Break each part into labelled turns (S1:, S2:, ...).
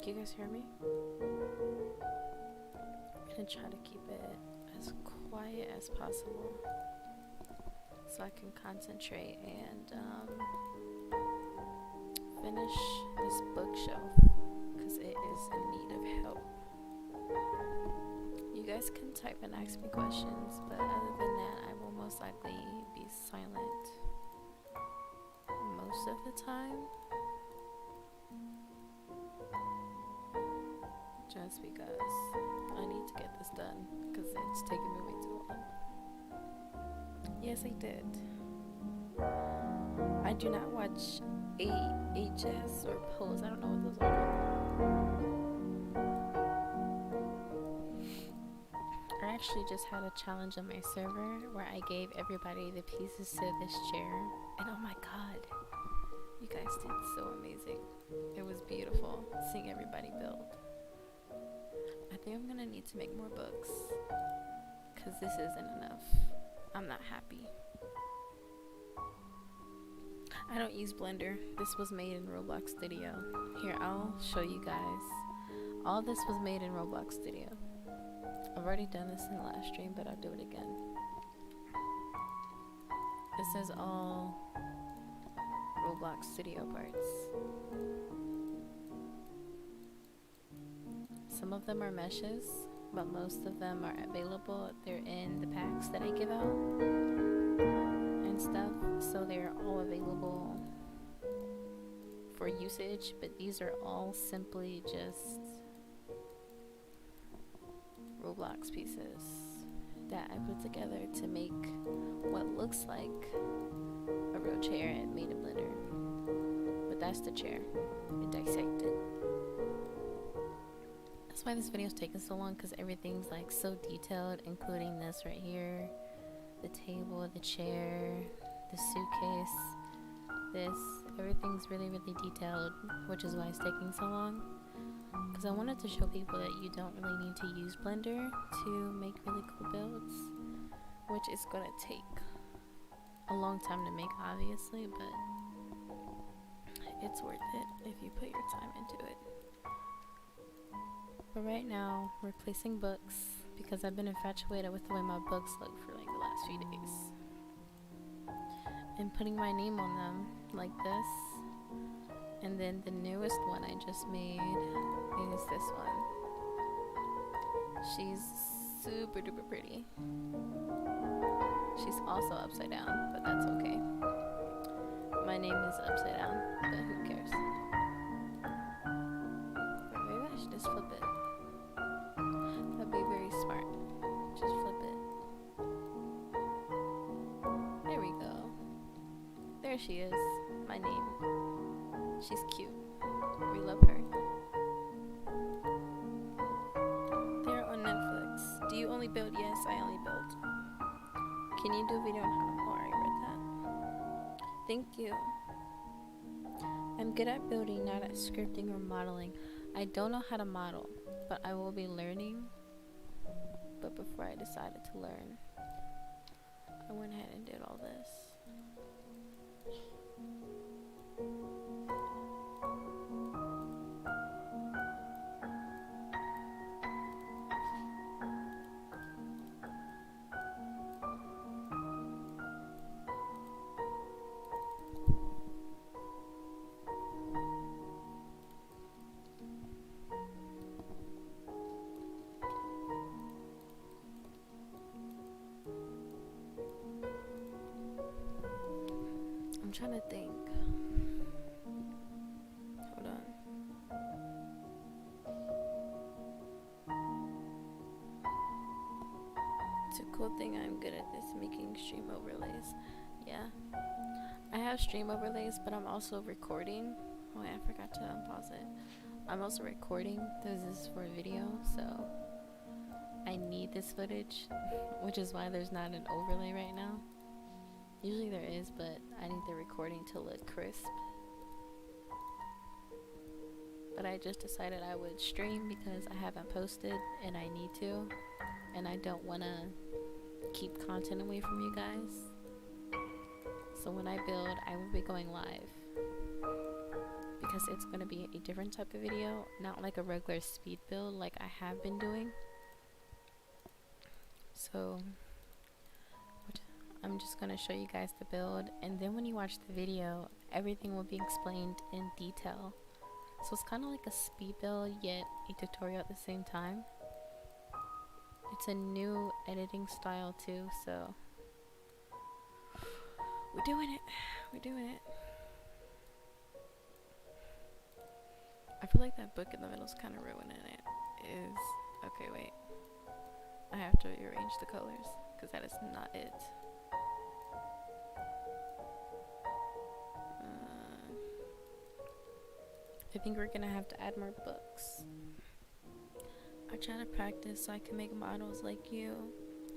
S1: Can you guys hear me? I'm gonna try to keep it as quiet as possible so I can concentrate and finish this bookshelf because it is in need of help. You guys can type and ask me questions, but other than that, I will most likely be silent most of the time. Just because I need to get this done because it's taking me way too long. Yes, I did. I do not watch AHS or Pose. I don't know what those are. I actually just had a challenge on my server where I gave everybody the pieces to this chair, and oh my god, you guys did so amazing. It was beautiful seeing everybody build. I think I'm gonna need to make more books because this isn't enough. I'm not happy. I don't use Blender. This was made in Roblox Studio. Here, I'll show you guys. All this was made in Roblox Studio. I've already done this in the last stream, but I'll do it again. This is all Roblox Studio parts. Some of them are meshes, but most of them are available. They're in the packs that I give out and stuff, so they're all available for usage, but these are all simply just Roblox pieces that I put together to make what looks like a real chair and made in Blender. But that's the chair. It dissected. That's why this video is taking so long, because everything's like so detailed, including this right here, the table, the chair, the suitcase, this. Everything's really detailed, which is why it's taking so long. Because I wanted to show people that you don't really need to use Blender to make really cool builds, which is going to take a long time to make, obviously, but it's worth it if you put your time into it. But right now, we're placing books because I've been infatuated with the way my books look for like the last few days. And putting my name on them like this. And then the newest one I just made is this one. She's super duper pretty. She's also upside down, but that's okay. My name is upside down, but who cares? Or maybe I should just flip it. That'd be very smart. Just flip it. There we go. There she is. My name. She's cute. We love her. They're on Netflix. Do you only build? Yes, I only build. Can you do a video on how? Oh, I read that. Thank you. I'm good at building, not at scripting or modeling. I don't know how to model, but I will be learning. But before I decided to learn, I went ahead and did all this. I'm trying to think. Hold on. It's a cool thing I'm good at this, making stream overlays. Yeah. I have stream overlays, but I'm also recording. Oh yeah, I forgot to unpause it. I'm also recording. This is for a video, so I need this footage, which is why there's not an overlay right now. Usually there is, but I need the recording to look crisp. But I just decided I would stream because I haven't posted and I need to. And I don't want to keep content away from you guys. So when I build, I will be going live. because it's going to be a different type of video, not like a regular speed build like I have been doing. So I'm just going to show you guys the build, and then when you watch the video, everything will be explained in detail. So it's kind of like a speed build yet a tutorial at the same time. It's a new editing style too, so we're doing it. We're doing it. I feel like that book in the middle is kind of ruining it. Okay, wait. I have to rearrange the colors because that is not it. I think we're gonna have to add more books. I try to practice so I can make models like you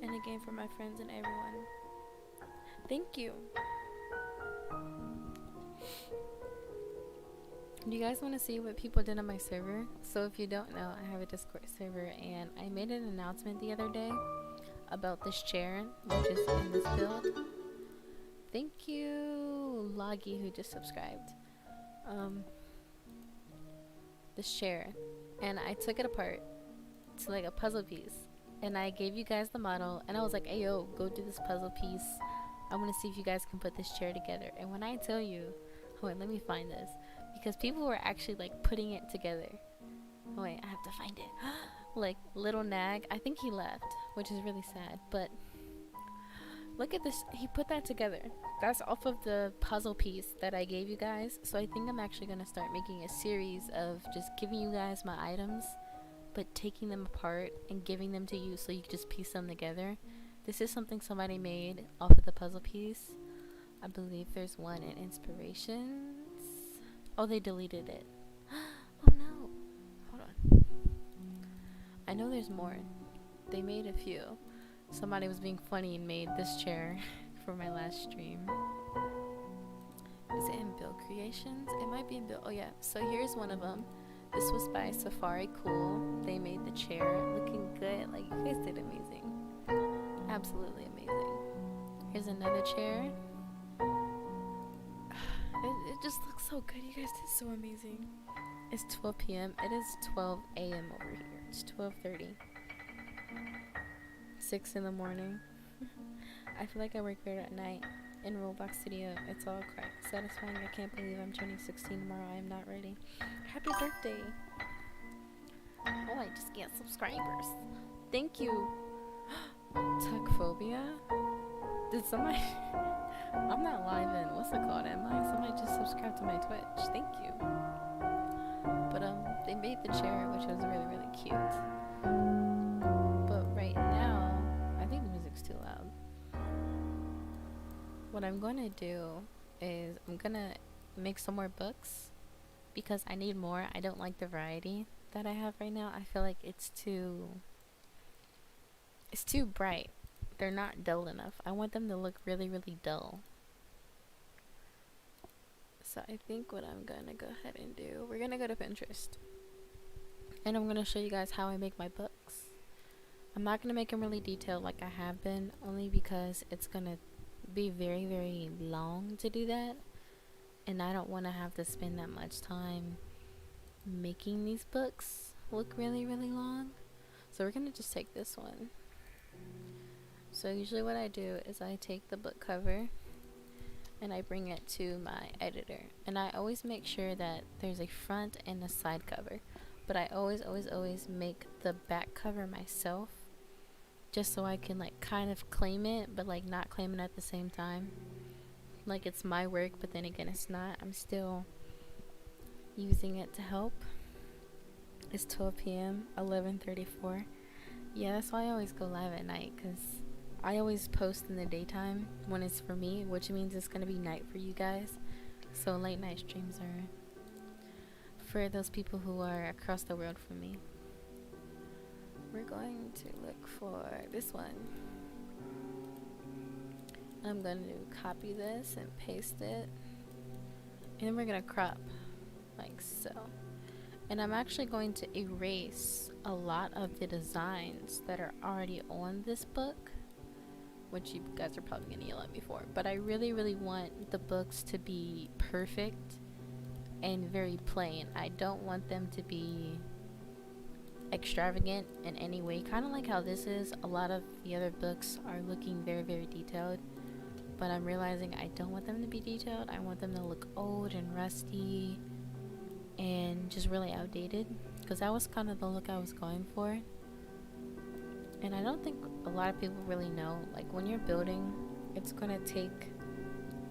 S1: and a game for my friends and everyone. Thank you. Do you guys want to see what people did on my server? So if you don't know, I have a Discord server, and I made an announcement the other day about this chair, which is in this build. Thank you, Loggy, who just subscribed. This chair, and I took it apart to like a puzzle piece, and I gave you guys the model, and I was like, hey yo, go do this puzzle piece. I want to see if you guys can put this chair together. And when I tell you, oh wait, let me find this, because people were actually like putting it together. Oh wait, I have to find it. Like Little Nag, I think he left, which is really sad, but look at this, he put that together. That's off of the puzzle piece that I gave you guys. So I think I'm actually gonna start making a series of just giving you guys my items, but taking them apart and giving them to you so you can just piece them together. This is something somebody made off of the puzzle piece. I believe there's one in Inspirations. Oh, they deleted it. Oh no. Hold on. I know there's more. They made a few. Somebody was being funny and made this chair for my last stream. Is it in Build Creations? It might be in Build. Oh yeah. So here's one of them. This was by Safari Cool. They made the chair looking good. Like, you guys did amazing. Absolutely amazing. Here's another chair. It just looks so good. You guys did so amazing. It's 12 p.m. It is 12 a.m. over here. It's 12:30. 6 in the morning. I feel like I work better at night. In Roblox Studio, it's all quite satisfying. I can't believe I'm turning 16 tomorrow. I am not ready. Happy birthday. Oh, I just get subscribers. Thank you. Tuckphobia? Did somebody... I'm not live in. What's it called? Am I? Somebody just subscribed to my Twitch. Thank you. But they made the chair, which was really, really cute. But right now, I think the music's too loud. What I'm going to do is I'm going to make some more books because I need more. I don't like the variety that I have right now. I feel like it's too bright. They're not dull enough. I want them to look really, really dull. So I think what I'm going to go ahead and do, we're going to go to Pinterest. And I'm going to show you guys how I make my books. I'm not going to make them really detailed like I have been, only because it's going to be very, very long to do that. And I don't want to have to spend that much time making these books look really, really long. So we're going to just take this one. So usually what I do is I take the book cover and I bring it to my editor. And I always make sure that there's a front and a side cover. But I always make the back cover myself, just so I can like kind of claim it, but like not claim it at the same time. Like it's my work, but then again it's not. I'm still using it to help. It's 12 p.m. 11:34. Yeah, that's why I always go live at night, because I always post in the daytime when it's for me, which means it's gonna be night for you guys. So late night streams are for those people who are across the world from me. We're going to look for this one. I'm going to copy this and paste it, and then we're going to crop like so. And I'm actually going to erase a lot of the designs that are already on this book, which you guys are probably going to yell at me for, but I really, really want the books to be perfect and very plain. I don't want them to be extravagant in any way, kind of like how this is. A lot of the other books are looking very, very detailed, but I'm realizing I don't want them to be detailed. I want them to look old and rusty and just really outdated, because that was kind of the look I was going for. And I don't think a lot of people really know, like, when you're building, it's gonna take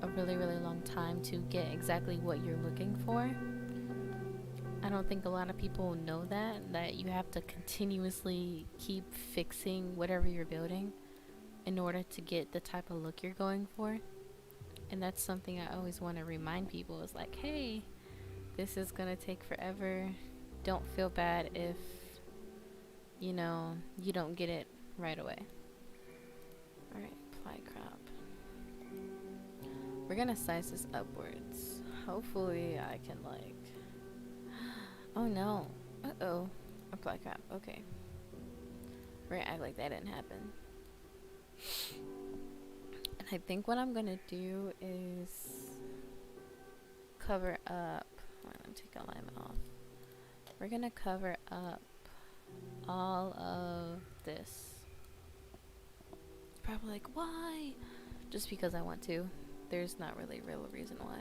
S1: a really, really long time to get exactly what you're looking for. I don't think a lot of people know that you have to continuously keep fixing whatever you're building in order to get the type of look you're going for. And that's something I always want to remind people, is like, hey, this is gonna take forever. Don't feel bad if, you know, you don't get it right away. Alright, apply crop. We're gonna size this upwards. Hopefully I can, like, oh no. Uh-oh. Apply crop. Okay. We're gonna act like that didn't happen. And I think what I'm gonna do is cover up. I'm gonna take alignment off. We're gonna cover up all of this. Probably like, why? Just because I want to. There's not really a real reason why.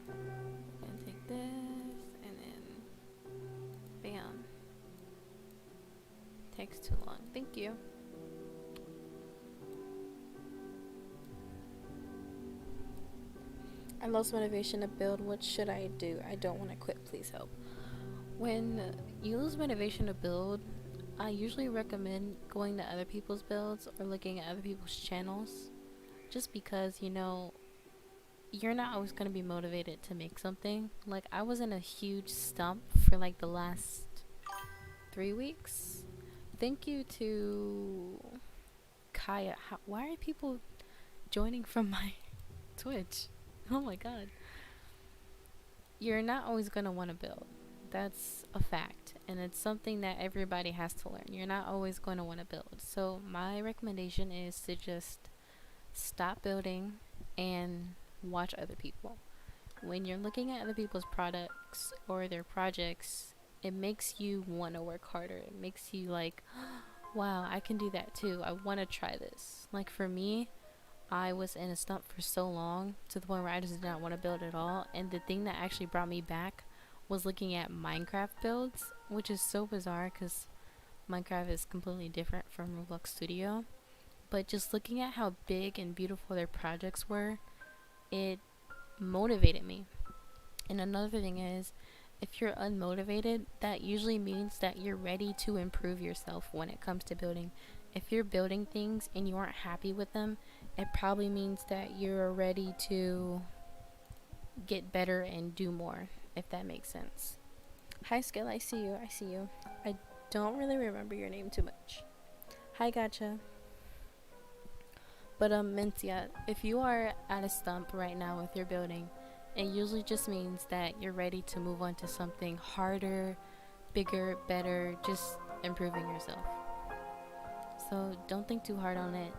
S1: I'm gonna take this and then bam. Takes too long. Thank you. I lost motivation to build. What should I do? I don't want to quit. Please help. When you lose motivation to build, I usually recommend going to other people's builds or looking at other people's channels, just because, you know, you're not always going to be motivated to make something. Like, I was in a huge stump for like the last 3 weeks. Thank you to Kaya. Why are people joining from my Twitch? Oh my god. You're not always going to want to build. That's a fact, and it's something that everybody has to learn. You're not always going to want to build. So my recommendation is to just stop building and watch other people. When you're looking at other people's products or their projects, it makes you want to work harder. It makes you like, wow, I can do that too. I want to try this. Like, for me, I was in a stump for so long to the point where I just did not want to build at all. And the thing that actually brought me back was looking at Minecraft builds, which is so bizarre because Minecraft is completely different from Roblox Studio. But just looking at how big and beautiful their projects were, it motivated me. And another thing is, if you're unmotivated, that usually means that you're ready to improve yourself when it comes to building. If you're building things and you aren't happy with them, it probably means that you're ready to get better and do more, if that makes sense. Hi Skill, I see you. I don't really remember your name too much. Hi Gotcha. But Mencia, if you are at a stump right now with your building, it usually just means that you're ready to move on to something harder, bigger, better, just improving yourself. So don't think too hard on it.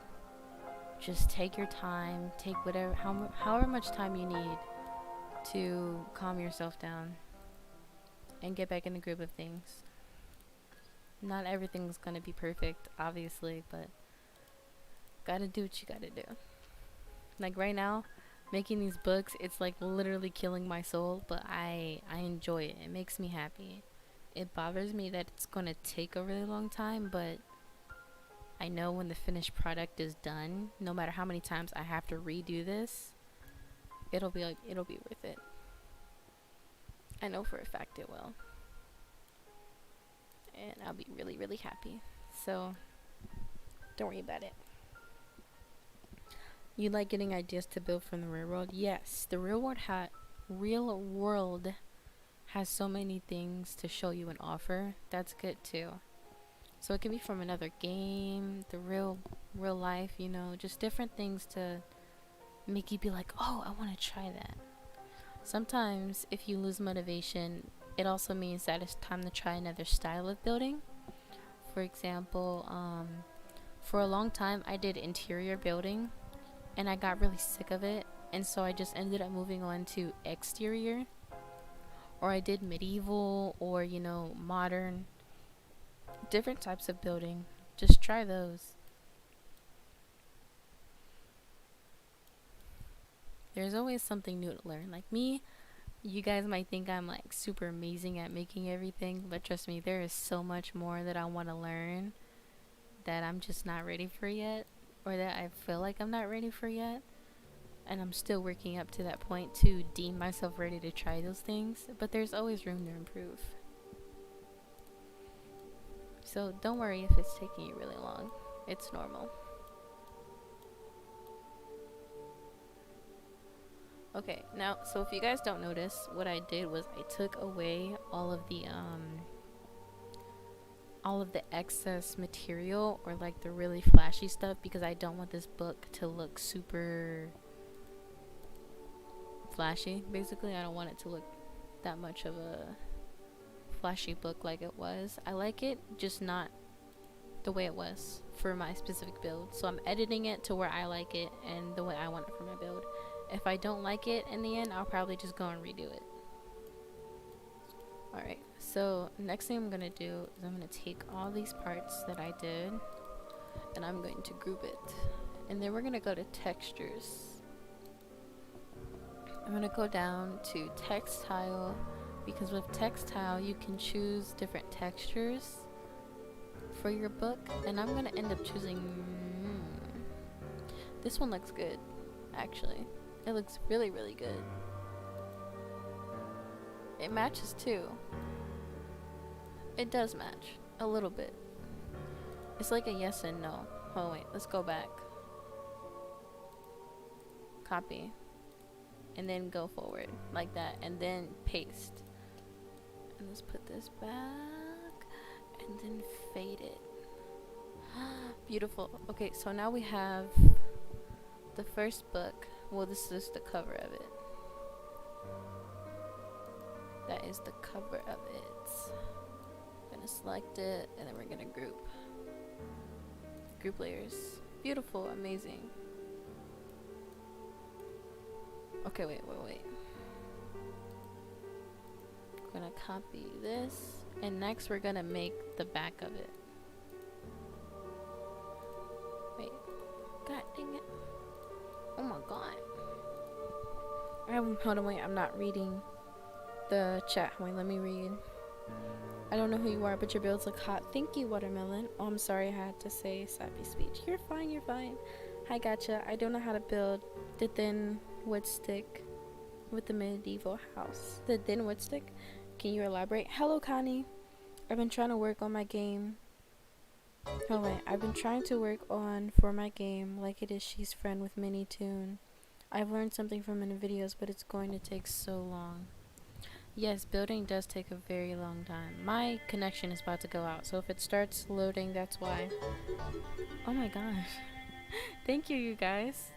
S1: Just take your time, take however much time you need to calm yourself down and get back in the groove of things. Not everything's gonna be perfect, obviously, but gotta do what you gotta do. Like right now, making these books, it's like literally killing my soul, but I enjoy it. It makes me happy. It bothers me that it's gonna take a really long time, but I know when the finished product is done, no matter how many times I have to redo this, it'll be worth it. I know for a fact it will. And I'll be really, really happy. So don't worry about it. You like getting ideas to build from the real world? Yes, the real world has so many things to show you and offer. That's good too. So it can be from another game, the real life, you know, just different things to make you be like, oh, I want to try that. Sometimes if you lose motivation, it also means that it's time to try another style of building. For example, for a long time I did interior building and I got really sick of it, and so I just ended up moving on to exterior, or I did medieval, or you know, modern, different types of building. Just try those. There's always something new to learn. Like me, you guys might think I'm like super amazing at making everything, but trust me, there is so much more that I want to learn that I'm just not ready for yet, or that I feel like I'm not ready for yet. And I'm still working up to that point to deem myself ready to try those things, but there's always room to improve. So don't worry if it's taking you really long. It's normal. Okay, now, so if you guys don't notice, what I did was I took away all of the excess material, or like the really flashy stuff, because I don't want this book to look super flashy. Basically, I don't want it to look that much of a flashy book like it was. I like it, just not the way it was for my specific build. So I'm editing it to where I like it and the way I want it for my build. If I don't like it in the end, I'll probably just go and redo it. Alright, so next thing I'm going to do is I'm going to take all these parts that I did and I'm going to group it. And then we're going to go to textures. I'm going to go down to textile, because with textile you can choose different textures for your book, and I'm going to end up choosing this one. Looks good, actually. It looks really, really good. It matches too. It does match a little bit. It's like a yes and no. Oh wait, let's go back. Copy. And then go forward like that, and then paste. And let's put this back and then fade it. Beautiful. Okay, so now we have the first book. Well, this is the cover of it. That is the cover of it. I'm gonna select it, and then we're gonna group layers. Beautiful, amazing. Okay, wait. I'm gonna copy this, and next we're gonna make the back of it. Wait, god dang it. Oh my god. Hold on, wait, I'm not reading the chat. Wait, let me read. I don't know who you are, but your builds look hot. Thank you, Watermelon. Oh, I'm sorry I had to say sappy speech. You're fine. Hi, gotcha. I don't know how to build the thin wood stick with the medieval house. The thin wood stick? Can you elaborate? Hello, Connie. I've been trying to work on my game. Oh, wait. I've been trying to work on for my game like it is She's Friend with Mini Toon. I've learned something from in the videos, but it's going to take so long. Yes, building does take a very long time. My connection is about to go out, so if it starts loading, that's why. Oh my gosh. Thank you, you guys.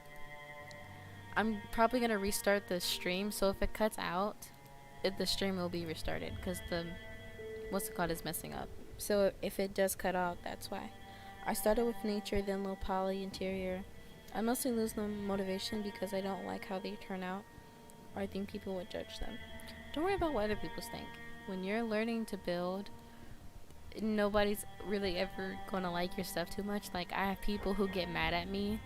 S1: I'm probably going to restart the stream, so if it cuts out, the stream will be restarted, because the, what's it called, is messing up. So if it does cut out, that's why. I started with nature, then low poly interior. I mostly lose the motivation because I don't like how they turn out, or I think people would judge them. Don't worry about what other people think. When you're learning to build, nobody's really ever gonna like your stuff too much. Like, I have people who get mad at me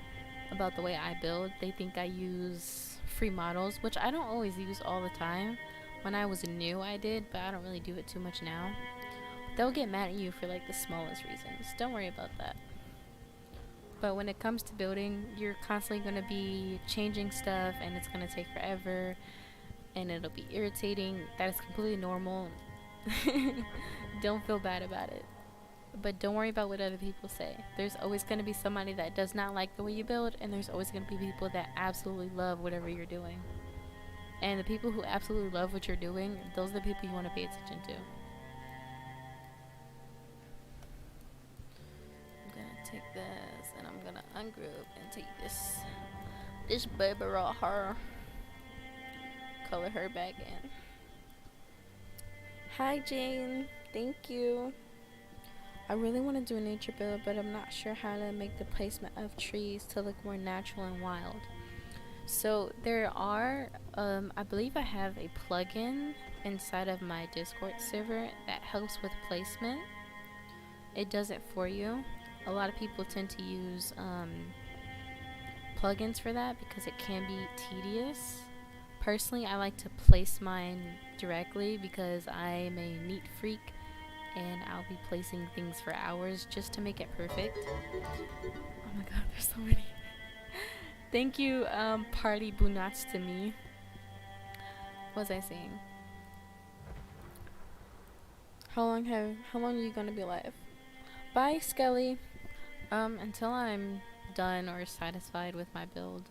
S1: about the way I build. They think I use free models, which I don't always use all the time. When I was new, I did, but I don't really do it too much now. They'll get mad at you for like the smallest reasons. Don't worry about that. But when it comes to building, you're constantly gonna be changing stuff, and it's gonna take forever, and it'll be irritating. That is completely normal. Don't feel bad about it. But don't worry about what other people say. There's always going to be somebody that does not like the way you build, and there's always going to be people that absolutely love whatever you're doing. And the people who absolutely love what you're doing, those are the people you want to pay attention to. I'm going to take this, and I'm going to ungroup and take this baby raw her. Color her back in. Hi, Jane. Thank you. I really want to do a nature build, but I'm not sure how to make the placement of trees to look more natural and wild. So there are, I believe I have a plugin inside of my Discord server that helps with placement. It does it for you. A lot of people tend to use plugins for that because it can be tedious. Personally, I like to place mine directly because I'm a neat freak and I'll be placing things for hours just to make it perfect. Oh my god, there's so many. Thank you, Party Bunats to me. What was I saying? How long are you gonna be live? Bye, Skelly. Until I'm done or satisfied with my build,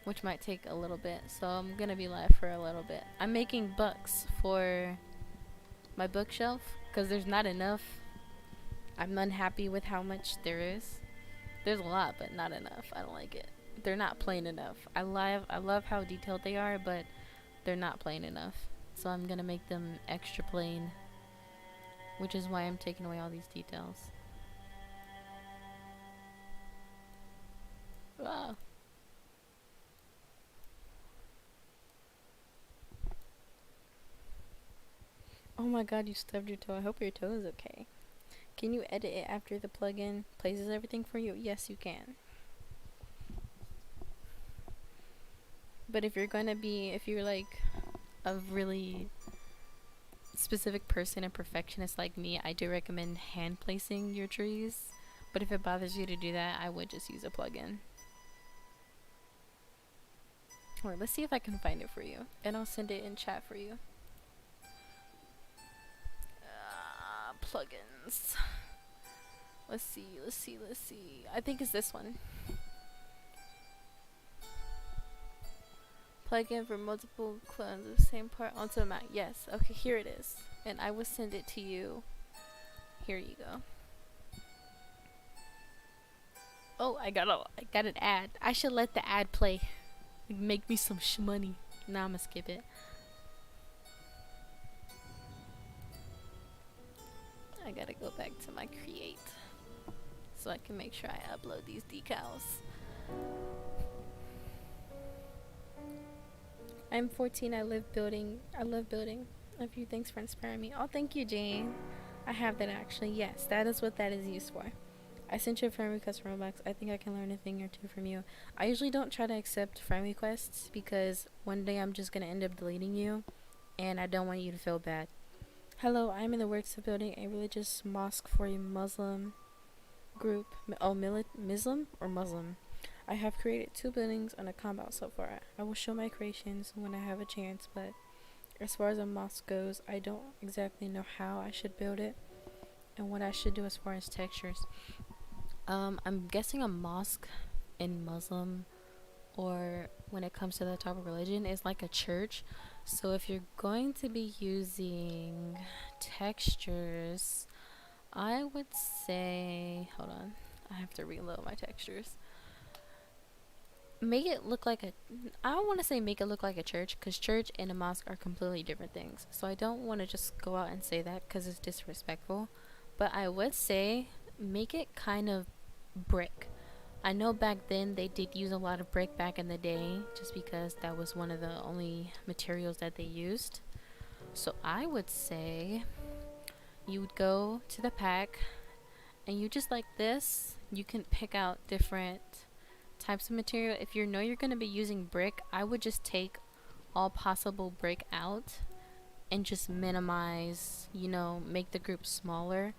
S1: which might take a little bit, so I'm gonna be live for a little bit. I'm making books for my bookshelf because there's not enough. I'm unhappy with how much there is. There's a lot, but not enough. I don't like it. They're not plain enough. I love how detailed they are, but they're not plain enough. So I'm gonna make them extra plain, which is why I'm taking away all these details. Wow. Oh my god, you stubbed your toe. I hope your toe is okay. Can you edit it after the plugin places everything for you? Yes, you can. But if you're like a really specific person and perfectionist like me, I do recommend hand placing your trees. But if it bothers you to do that, I would just use a plugin. Alright, let's see if I can find it for you. And I'll send it in chat for you. Plugins. Let's see. I think it's this one. Plugin for multiple clones of the same part onto a map. Yes. Okay, here it is. And I will send it to you. Here you go. Oh, I got an ad. I should let the ad play. Make me some money. Nah, I'ma skip it. I gotta go back to my create so I can make sure I upload these decals. I'm 14. I love building. A few thanks for inspiring me. Oh, thank you, Jane. I have that actually. Yes, that is what that is used for. I sent you a friend request from ROBLOX. I think I can learn a thing or two from you. I usually don't try to accept friend requests because one day I'm just gonna end up deleting you, and I don't want you to feel bad. Hello, I'm in the works of building a religious mosque for a Muslim group. Muslim or Muslim? I have created 2 buildings and a compound so far. I will show my creations when I have a chance, but as far as a mosque goes, I don't exactly know how I should build it and what I should do as far as textures. I'm guessing a mosque in Muslim, or when it comes to that type of religion, is like a church. So if you're going to be using textures, I would say, hold on, I have to reload my textures. Make it look like I don't want to say make it look like a church, because church and a mosque are completely different things. So I don't want to just go out and say that because it's disrespectful. But I would say make it kind of brick. I know back then they did use a lot of brick back in the day just because that was one of the only materials that they used. So I would say you would go to the pack and you just like this, you can pick out different types of material. If you know you're going to be using brick, I would just take all possible brick out and just minimize, make the group smaller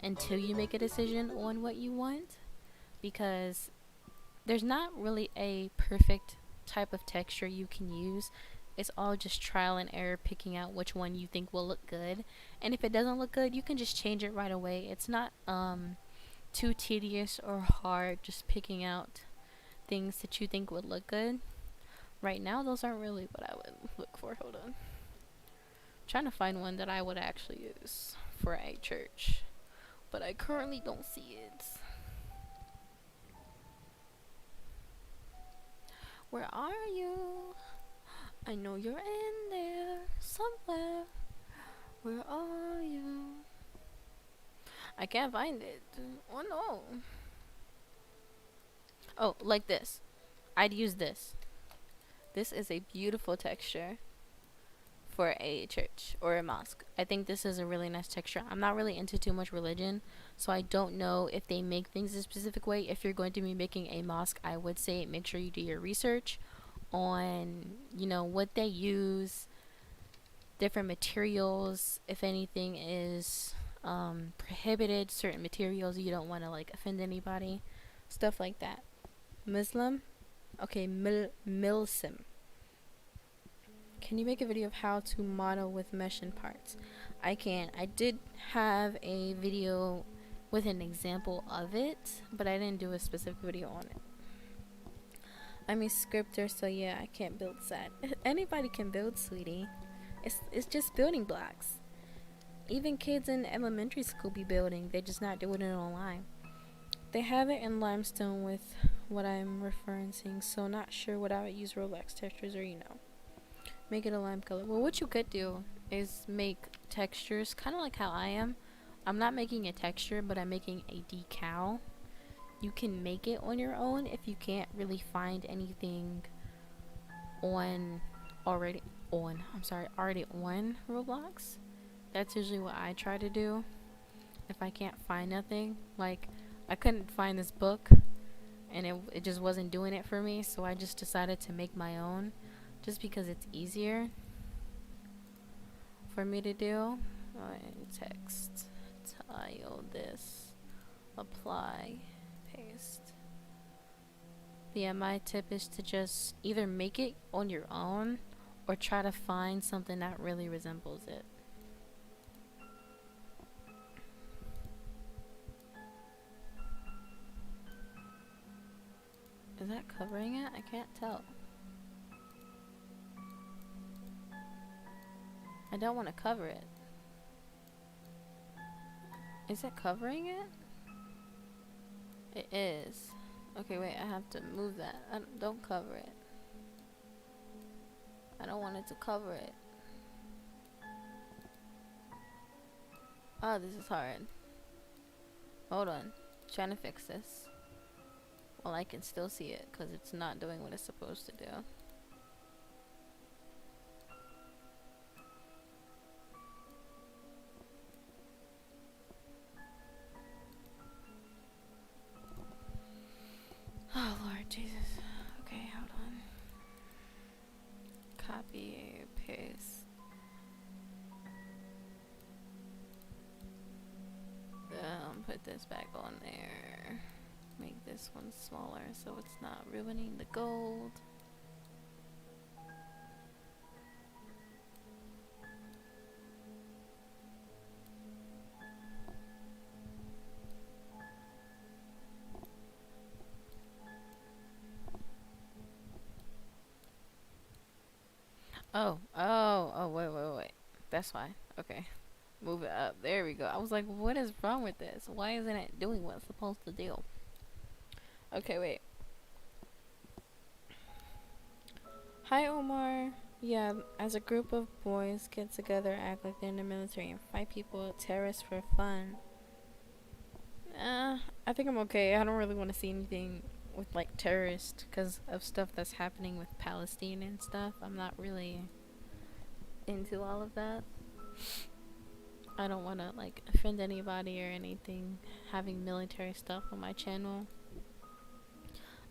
S1: until you make a decision on what you want, because there's not really a perfect type of texture you can use. It's all just trial and error, picking out which one you think will look good. And if it doesn't look good, you can just change it right away. It's not too tedious or hard just picking out things that you think would look good. Right now, those aren't really what I would look for. Hold on. I'm trying to find one that I would actually use for a church, but I currently don't see it. Where are you? I know you're in there somewhere. Where are you? I can't find it. Oh no. Oh, like this. I'd use this. This is a beautiful texture for a church or a mosque. I think this is a really nice texture. I'm not really into too much religion, so I don't know if they make things a specific way. If you're going to be making a mosque, I would say make sure you do your research on, you know, what they use, different materials, if anything is prohibited, certain materials you don't want to like offend anybody, stuff like that. Muslim? Okay, Milsim. Can you make a video of how to model with mesh and parts? I can. I did have a video with an example of it, but I didn't do a specific video on it. I'm a scripter, so yeah, I can't build set. Anybody can build, sweetie. It's just building blocks. Even kids in elementary school be building. They're just not doing it online. They have it in limestone with what I'm referencing, so not sure what I would use ROBLOX textures or, you know, make it a lime color. Well, what you could do is make textures kind of like how I am. I'm not making a texture, but I'm making a decal. You can make it on your own if you can't really find anything already on ROBLOX. That's usually what I try to do if I can't find nothing. Like, I couldn't find this book and it just wasn't doing it for me, so I just decided to make my own just because it's easier for me to do. Text, tile this, apply, paste. But yeah, my tip is to just either make it on your own or try to find something that really resembles it. Is that covering it? I can't tell. I don't want to cover it. Is it covering it? It is. Okay, wait, I have to move that. Don't cover it. I don't want it to cover it. Oh, this is hard. Hold on. Trying to fix this. Well, I can still see it because it's not doing what it's supposed to do. Oh, Lord Jesus. Okay, hold on. Copy, paste. Put this back on there. Make this one smaller so it's not ruining the gold. Wait. That's why. Okay. Move it up. There we go. I was like, what is wrong with this? Why isn't it doing what it's supposed to do? Okay, wait. Hi, Omar. Yeah, as a group of boys get together, act like they're in the military, and fight people, terrorists for fun. I think I'm okay. I don't really want to see anything with, like, terrorists because of stuff that's happening with Palestine and stuff. I'm not really into all of that. I don't want to, like, offend anybody or anything having military stuff on my channel.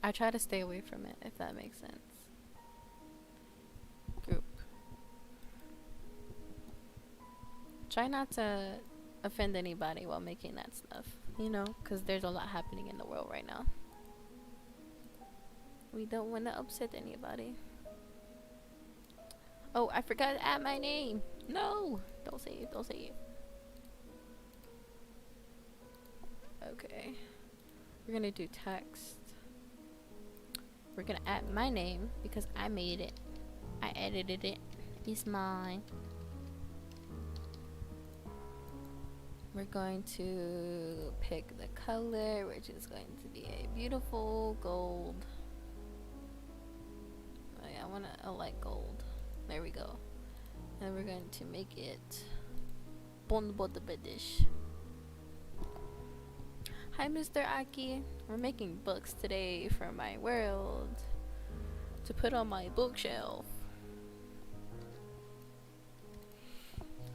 S1: I try to stay away from it, if that makes sense. Group. Try not to offend anybody while making that stuff, you know, because there's a lot happening in the world right now. We don't want to upset anybody. Oh, I forgot to add my name. No! Don't say it, don't say it. Okay. We're gonna do text. We're gonna add my name because I made it. I edited it. It's mine. We're going to pick the color, which is going to be a beautiful gold. Oh yeah, I want a light gold. There we go. And we're going to make it bon dish. Hi, Mr. Aki. We're making books today for my world. to put on my bookshelf.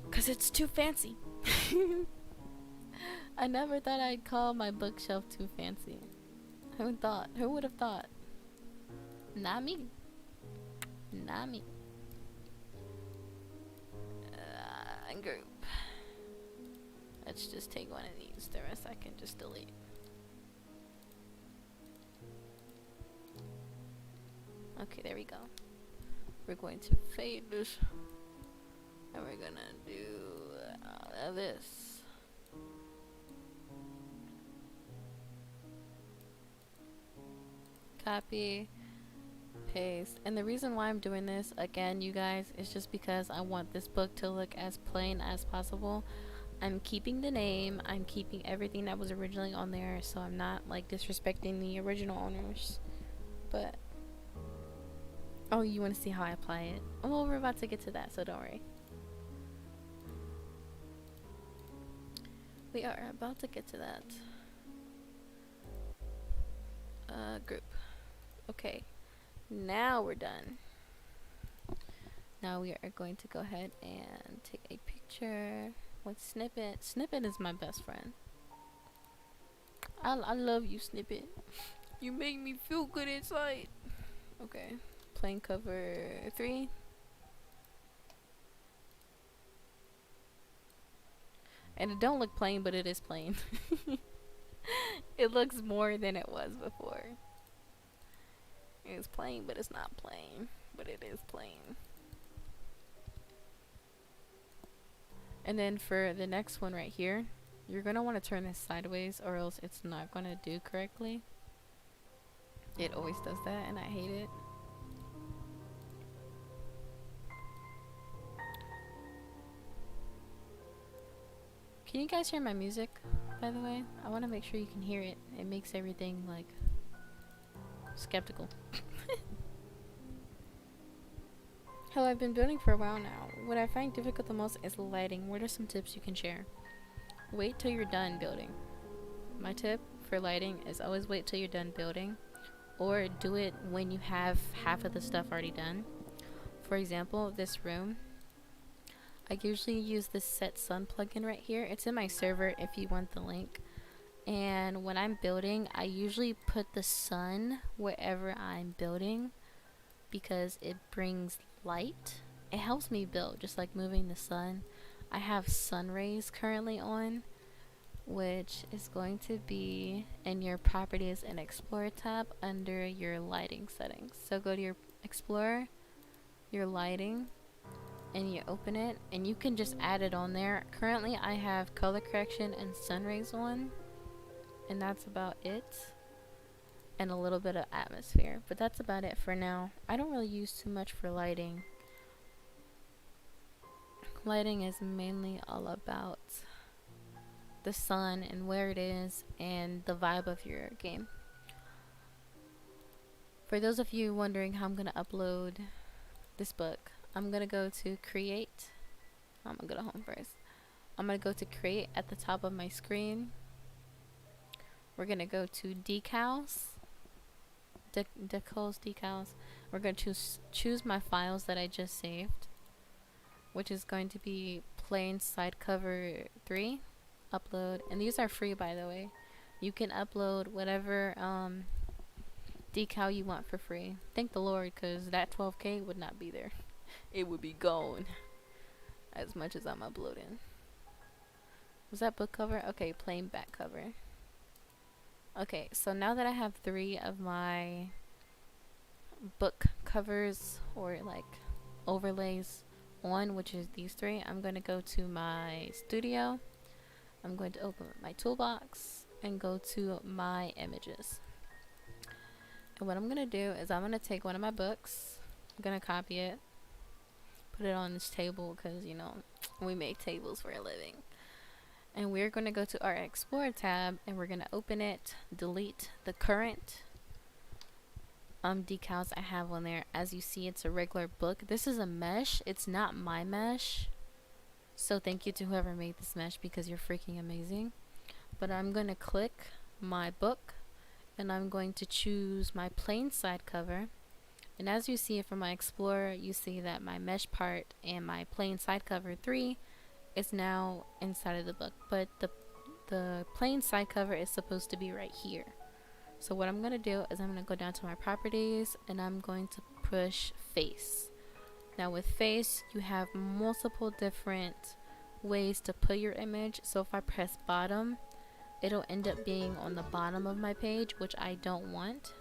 S1: Cause it's too fancy. I never thought I'd call my bookshelf too fancy. Who thought? Who would have thought? Not me. Not me. Group. Let's just take one of these. The rest I can just delete. Okay, there we go. We're going to fade this. And we're gonna do this. Copy. Paste. And the reason why I'm doing this, again, you guys, is just because I want this book to look as plain as possible. I'm keeping the name. I'm keeping everything that was originally on there. So I'm not, like, disrespecting the original owners. But... oh, you want to see how I apply it? Well, we're about to get to that, so don't worry. We are about to get to that. Group. Okay. Now we're done. Now we are going to go ahead and take a picture with Snippet. Snippet is my best friend. I love you, Snippet. You make me feel good inside. Okay. Plain cover 3. And it don't look plain, but it is plain. It looks more than it was before. It's plain, but it's not plain. But it is plain. And then for the next one right here, you're going to want to turn this sideways or else it's not going to do correctly. It always does that and I hate it. Can you guys hear my music, by the way? I want to make sure you can hear it. It makes everything, like, skeptical. Hello, I've been building for a while now. What I find difficult the most is lighting. What are some tips you can share? Wait till you're done building. My tip for lighting is always wait till you're done building. Or do it when you have half of the stuff already done. For example, this room. I usually use this Set Sun plugin right here. It's in my server if you want the link. And when I'm building, I usually put the sun wherever I'm building because it brings light. It helps me build, just like moving the sun. I have sun rays currently on, which is going to be in your properties and Explorer tab under your lighting settings. So go to your Explorer, your lighting, and you open it and you can just add it on there. Currently I have color correction and sun rays on, and that's about it, and a little bit of atmosphere, but that's about it for now. I don't really use too much for lighting. Lighting is mainly all about the sun and where it is and the vibe of your game. For those of you wondering how I'm gonna upload this book, I'm gonna go to create. I'm gonna go to home first. I'm gonna go to create at the top of my screen. We're gonna go to decals. Decals. We're gonna choose my files that I just saved, which is going to be plain side cover 3. Upload, and these are free, by the way. You can upload whatever decal you want for free. Thank the Lord, because that 12K would not be there. It would be gone as much as I'm uploading. Was that book cover? Okay, plain back cover. Okay, so now that I have 3 of my book covers or like overlays on, which is these 3, I'm going to go to my studio. I'm going to open my toolbox and go to my images. And what I'm going to do is I'm going to take one of my books. I'm going to copy it. Put it on this table because, you know, we make tables for a living. And we're going to go to our Explorer tab and we're going to open it, delete the current decals I have on there. As you see, it's a regular book. This is a mesh. It's not my mesh. So thank you to whoever made this mesh because you're freaking amazing. But I'm going to click my book and I'm going to choose my plain side cover. And as you see from my Explorer, you see that my mesh part and my plain side cover 3 is now inside of the book, but the plain side cover is supposed to be right here. So what I'm going to do is I'm going to go down to my properties and I'm going to push face. Now with face, you have multiple different ways to put your image. So if I press bottom, it'll end up being on the bottom of my page, which I don't want.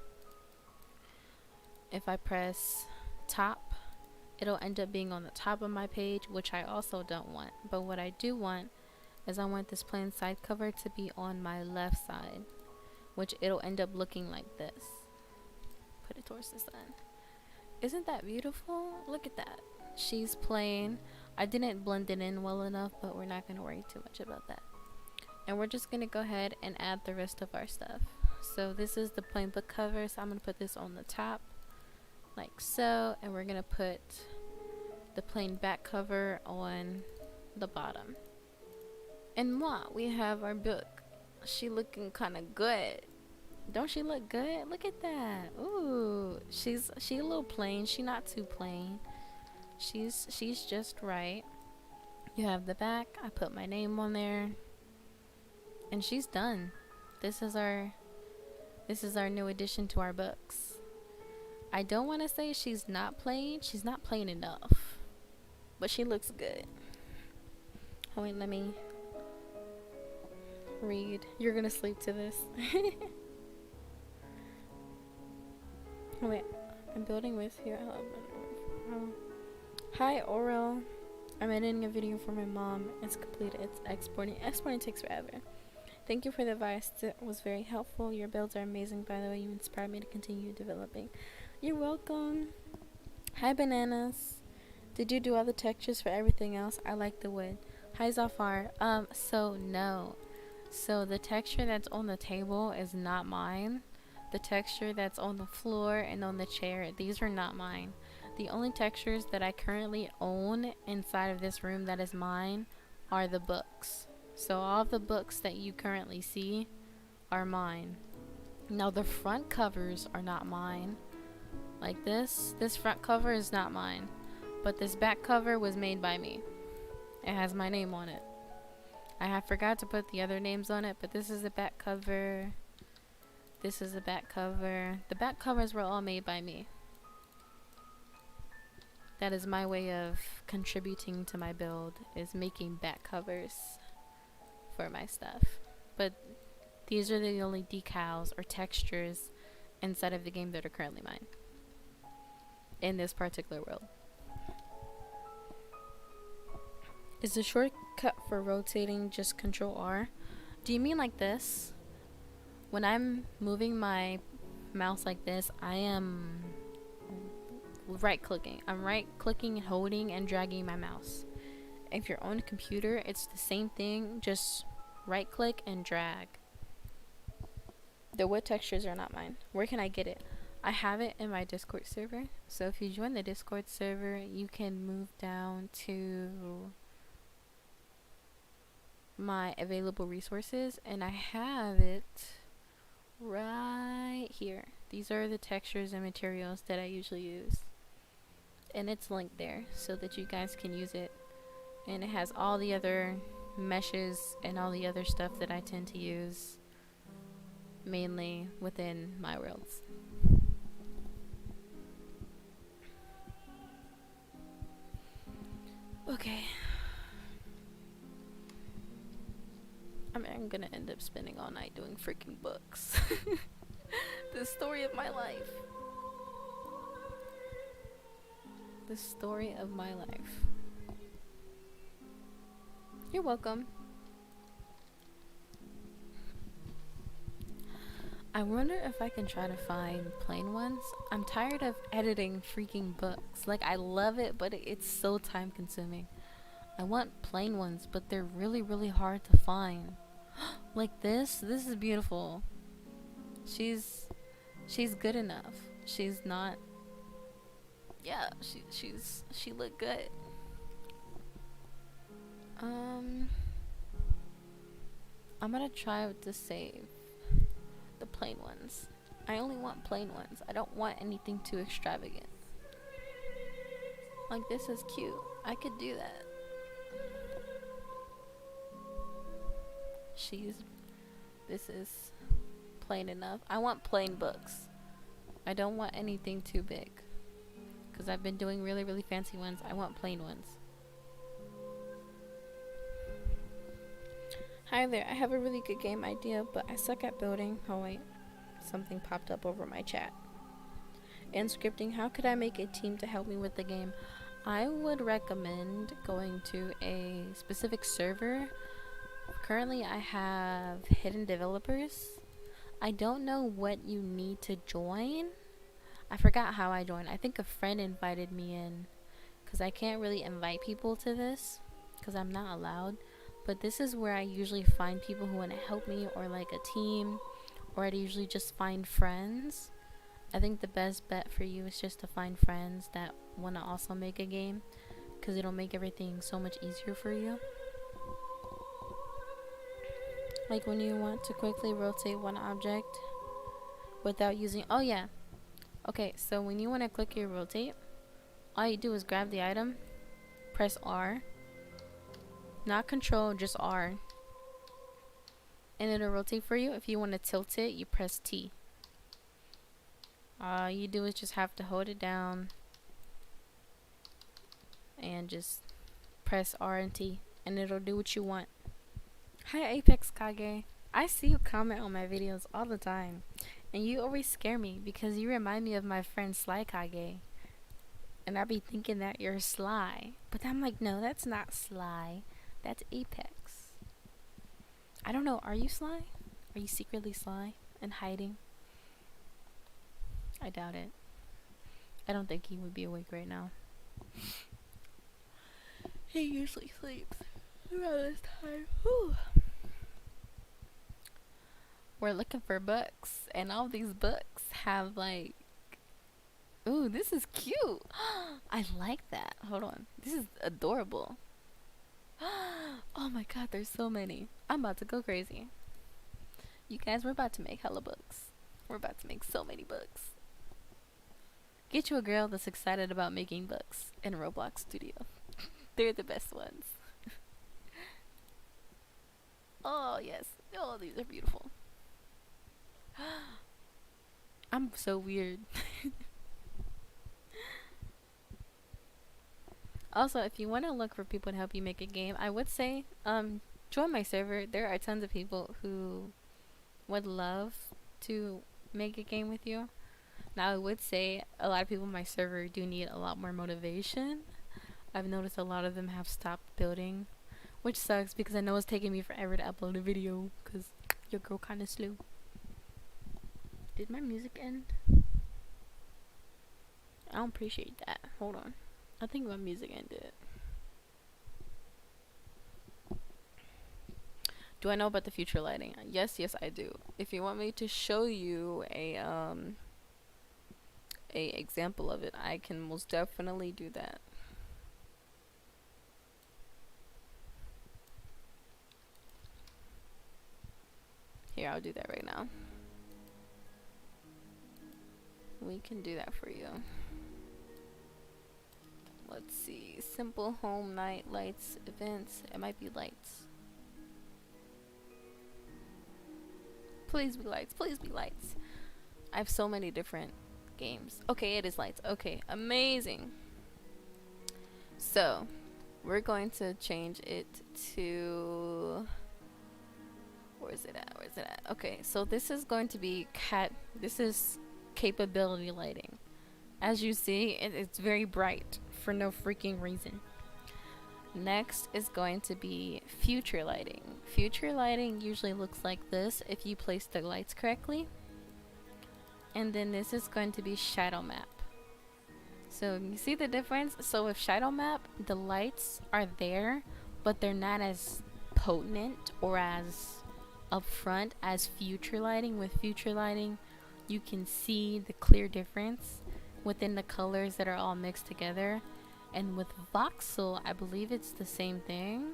S1: If I press top, it'll end up being on the top of my page, which I also don't want. But what I do want is I want this plain side cover to be on my left side, which it'll end up looking like this. Put it towards the sun. Isn't that beautiful? Look at that. She's plain. I didn't blend it in well enough, but we're not going to worry too much about that. And we're just going to go ahead and add the rest of our stuff. So this is the plain book cover, so I'm going to put this on the top like so, and we're going to put the plain back cover on the bottom. And we have our book. She looking kind of good. Don't she look good? Look at that. Ooh, she a little plain. She not too plain. She's just right. You have the back. I put my name on there, and she's done. This is our new addition to our books. I don't want to say she's not plain. She's not plain enough, but she looks good. Oh wait, let me read. You're gonna sleep to this. Oh wait, I'm building with you. Hi Oral. I'm editing a video for my mom. It's completed. It's exporting. Exporting takes forever. Thank you for the advice. It was very helpful. Your builds are amazing, by the way. You inspired me to continue developing. You're welcome. Hi Bananas. Did you do all the textures for everything else? I like the wood. Hi Zafar. So no. So the texture that's on the table is not mine. The texture that's on the floor and on the chair, these are not mine. The only textures that I currently own inside of this room that is mine are the books. So all of the books that you currently see are mine. Now the front covers are not mine. Like this front cover is not mine. But this back cover was made by me. It has my name on it. I have forgot to put the other names on it, but this is the back cover. This is the back cover. The back covers were all made by me. That is my way of contributing to my build, is making back covers for my stuff. But these are the only decals or textures inside of the game that are currently mine in this particular world. Is the shortcut for rotating just Control R? Do you mean like this? When I'm moving my mouse like this, I am right clicking. I'm right clicking, holding, and dragging my mouse. If you're on a computer, it's the same thing, just right click and drag. The wood textures are not mine. Where can I get it? I have it in my Discord server. So if you join the Discord server, you can move down to my available resources, and I have it right here. These are the textures and materials that I usually use, and it's linked there so that you guys can use it. And it has all the other meshes and all the other stuff that I tend to use mainly within my worlds. Okay. I'm gonna end up spending all night doing freaking books. The story of my life. The story of my life. You're welcome. I wonder if I can try to find plain ones. I'm tired of editing freaking books. Like, I love it, but it's so time consuming. I want plain ones, but they're really, really hard to find. Like this is beautiful. She's good enough. She's not, yeah, she looked good. I'm gonna try to save the plain ones. I only want plain ones. I don't want anything too extravagant. Like, this is cute. I could do that. This is plain enough. I want plain books. I don't want anything too big. Because I've been doing really, really fancy ones. I want plain ones. Hi there, I have a really good game idea, but I suck at building. Oh wait, something popped up over my chat. And scripting, how could I make a team to help me with the game? I would recommend going to a specific server. Currently I have hidden developers. I don't know what you need to join. I forgot how I joined. I think a friend invited me in, because I can't really invite people to this because I'm not allowed. But this is where I usually find people who want to help me, or like a team, or I'd usually just find friends. I think the best bet for you is just to find friends that want to also make a game, because it'll make everything so much easier for you. Like when you want to quickly rotate one object without using, oh yeah. Okay, so when you want to click your rotate, all you do is grab the item, press R. Not control, just R. And it'll rotate for you. If you want to tilt it, you press T. All you do is just have to hold it down and just press R and T, and it'll do what you want. Hi Apex Kage. I see you comment on my videos all the time, and you always scare me because you remind me of my friend Sly Kage. And I be thinking that you're Sly, but I'm like, no, that's not Sly. That's Apex. I don't know. Are you Sly? Are you secretly Sly and hiding? I doubt it. I don't think he would be awake right now. He usually sleeps around this time. Whew. We're looking for books, and all these books have like, ooh, this is cute. I like that. Hold on. This is adorable. Oh my god, there's so many. I'm about to go crazy. You guys, we're about to make hella books. We're about to make so many books. Get you a girl that's excited about making books in Roblox Studio. They're the best ones. Oh yes. Oh, these are beautiful. I'm so weird. Also, if you want to look for people to help you make a game, I would say join my server. There are tons of people who would love to make a game with you. Now, I would say a lot of people in my server do need a lot more motivation. I've noticed a lot of them have stopped building, which sucks because I know it's taking me forever to upload a video because your girl kind of slow. Did my music end? I don't appreciate that. Hold on. I think my music ended. Do I know about the future lighting? Yes, I do. If you want me to show you a example of it, I can most definitely do that. Here, I'll do that right now. We can do that for you. Let's see. Simple home night lights events. It might be lights. Please be lights. Please be lights. I have so many different games. Okay, it is lights. Okay, amazing. So, we're going to change it to... Where is it at? Where is it at? Okay, so this is going to be this is capability lighting. As you see, it's very bright for no freaking reason. Next is going to be future lighting. Future lighting usually looks like this if you place the lights correctly. And then this is going to be shadow map. So you see the difference? So with shadow map, the lights are there, but they're not as potent or as upfront as future lighting. With future lighting, you can see the clear difference within the colors that are all mixed together. And with voxel, I believe it's the same thing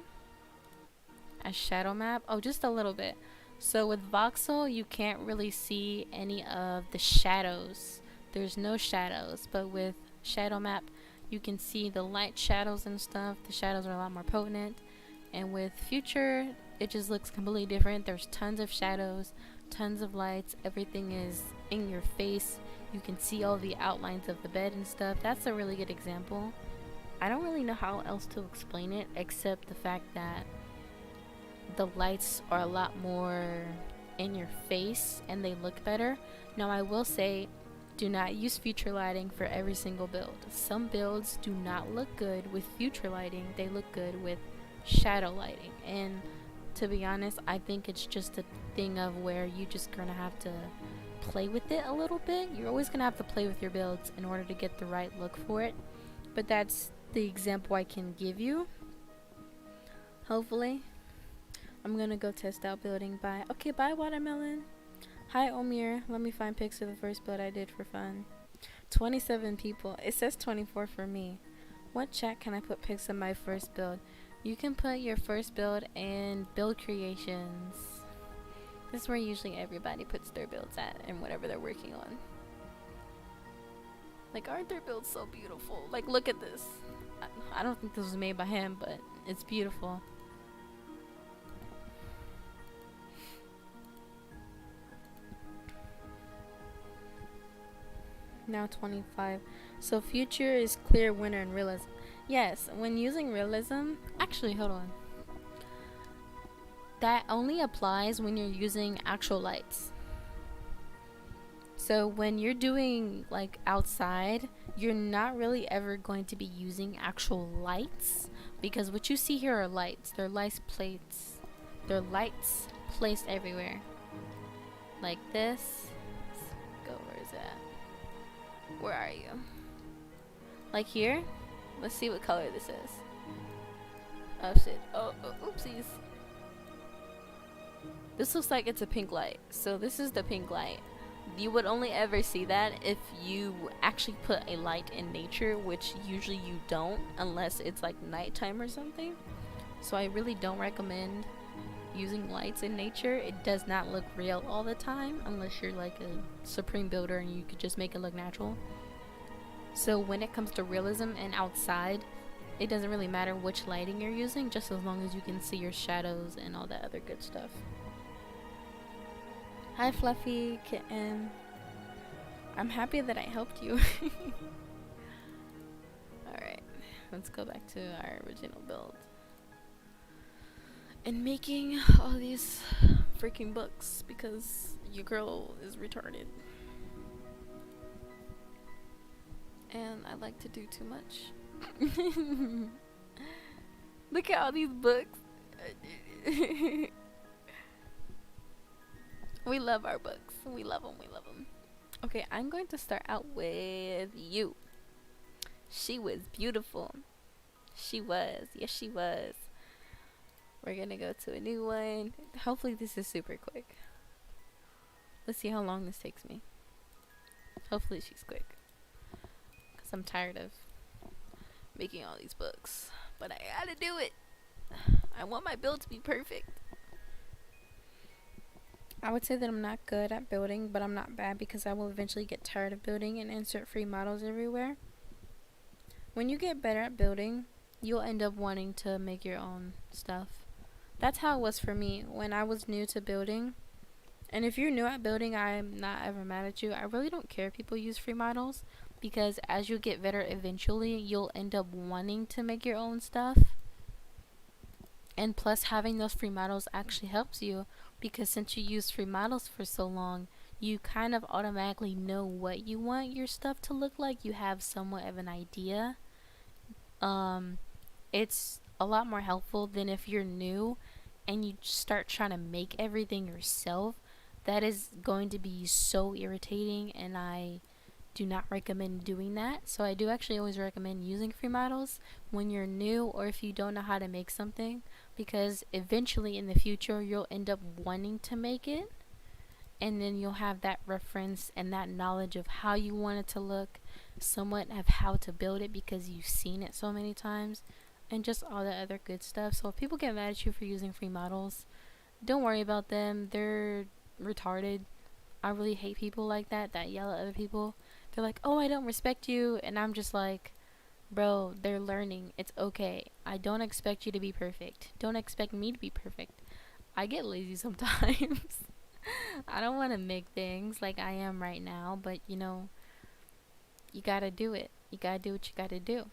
S1: as shadow map. Oh, just a little bit. So with voxel, you can't really see any of the shadows. There's no shadows, but with shadow map, you can see the light shadows and stuff. The shadows are a lot more potent. And with future, it just looks completely different. There's tons of shadows, tons of lights. Everything is in your face. You can see all the outlines of the bed and stuff. That's a really good example. I don't really know how else to explain it except the fact that the lights are a lot more in your face and they look better. Now I will say, do not use future lighting for every single build. Some builds do not look good with future lighting. They look good with shadow lighting. And to be honest, I think it's just a thing of where you just gonna have to play with it a little bit. You're always gonna have to play with your builds in order to get the right look for it. But that's the example I can give you. Hopefully. I'm gonna go test out building. Bye. Okay, bye Watermelon. Hi Omir. Let me find pics of the first build I did for fun. 27 people. It says 24 for me. What chat can I put pics of my first build? You can put your first build in build creations. This is where usually everybody puts their builds at and whatever they're working on. Like, aren't their builds so beautiful? Like, look at this. I don't think this was made by him, but it's beautiful. Now 25. So future is clear winner in realism. Yes, when using realism, actually hold on. That only applies when you're using actual lights. So when you're doing like outside, you're not really ever going to be using actual lights because what you see here are lights. They're lights plates. They're lights placed everywhere. Like this. Let's go, where is that? Where are you? Like here? Let's see what color this is. Oh shit. Oh, oopsies. This looks like it's a pink light. So this is the pink light. You would only ever see that if you actually put a light in nature, which usually you don't unless it's like nighttime or something. So I really don't recommend using lights in nature. It does not look real all the time unless you're like a supreme builder and you could just make it look natural. So when it comes to realism and outside, it doesn't really matter which lighting you're using, just as long as you can see your shadows and all that other good stuff. Hi Fluffy Kitten. I'm happy that I helped you. Alright, let's go back to our original build. And making all these freaking books because your girl is retarded. And I like to do too much. Look at all these books. We love our books. We love them. We love them. Okay, I'm going to start out with you. She was beautiful. She was. Yes, she was. We're going to go to a new one. Hopefully this is super quick. Let's see how long this takes me. Hopefully she's quick. Because I'm tired of making all these books. But I gotta do it. I want my build to be perfect. I would say that I'm not good at building, but I'm not bad because I will eventually get tired of building and insert free models everywhere. When you get better at building, you'll end up wanting to make your own stuff. That's how it was for me when I was new to building. And if you're new at building, I'm not ever mad at you. I really don't care if people use free models because as you get better eventually, you'll end up wanting to make your own stuff. And plus having those free models actually helps you because since you use free models for so long, you kind of automatically know what you want your stuff to look like. You have somewhat of an idea. It's a lot more helpful than if you're new and you start trying to make everything yourself. That is going to be so irritating and I do not recommend doing that. So I do actually always recommend using free models when you're new or if you don't know how to make something, because eventually in the future you'll end up wanting to make it and then you'll have that reference and that knowledge of how you want it to look, somewhat of how to build it because you've seen it so many times and just all the other good stuff. So if people get mad at you for using free models, Don't worry about them. They're retarded. I really hate people like that yell at other people. They're like, oh, I don't respect you. And I'm just like, bro, they're learning. It's okay. I don't expect you to be perfect. Don't expect me to be perfect. I get lazy sometimes. I don't want to make things like I am right now, but you know, you gotta do it. You gotta do what you gotta do.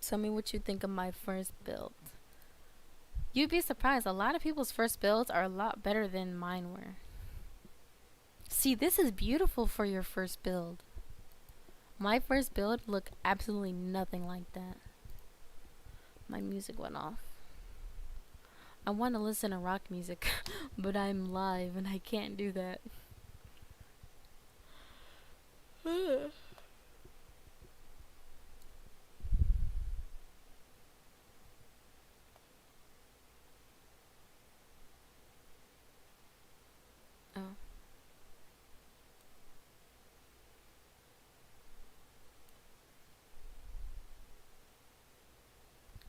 S1: Tell me what you think of my first build. You'd be surprised. A lot of people's first builds are a lot better than mine were. See, this is beautiful for your first build. My first build looked absolutely nothing like that. My music went off. I want to listen to rock music, but I'm live and I can't do that. Oh.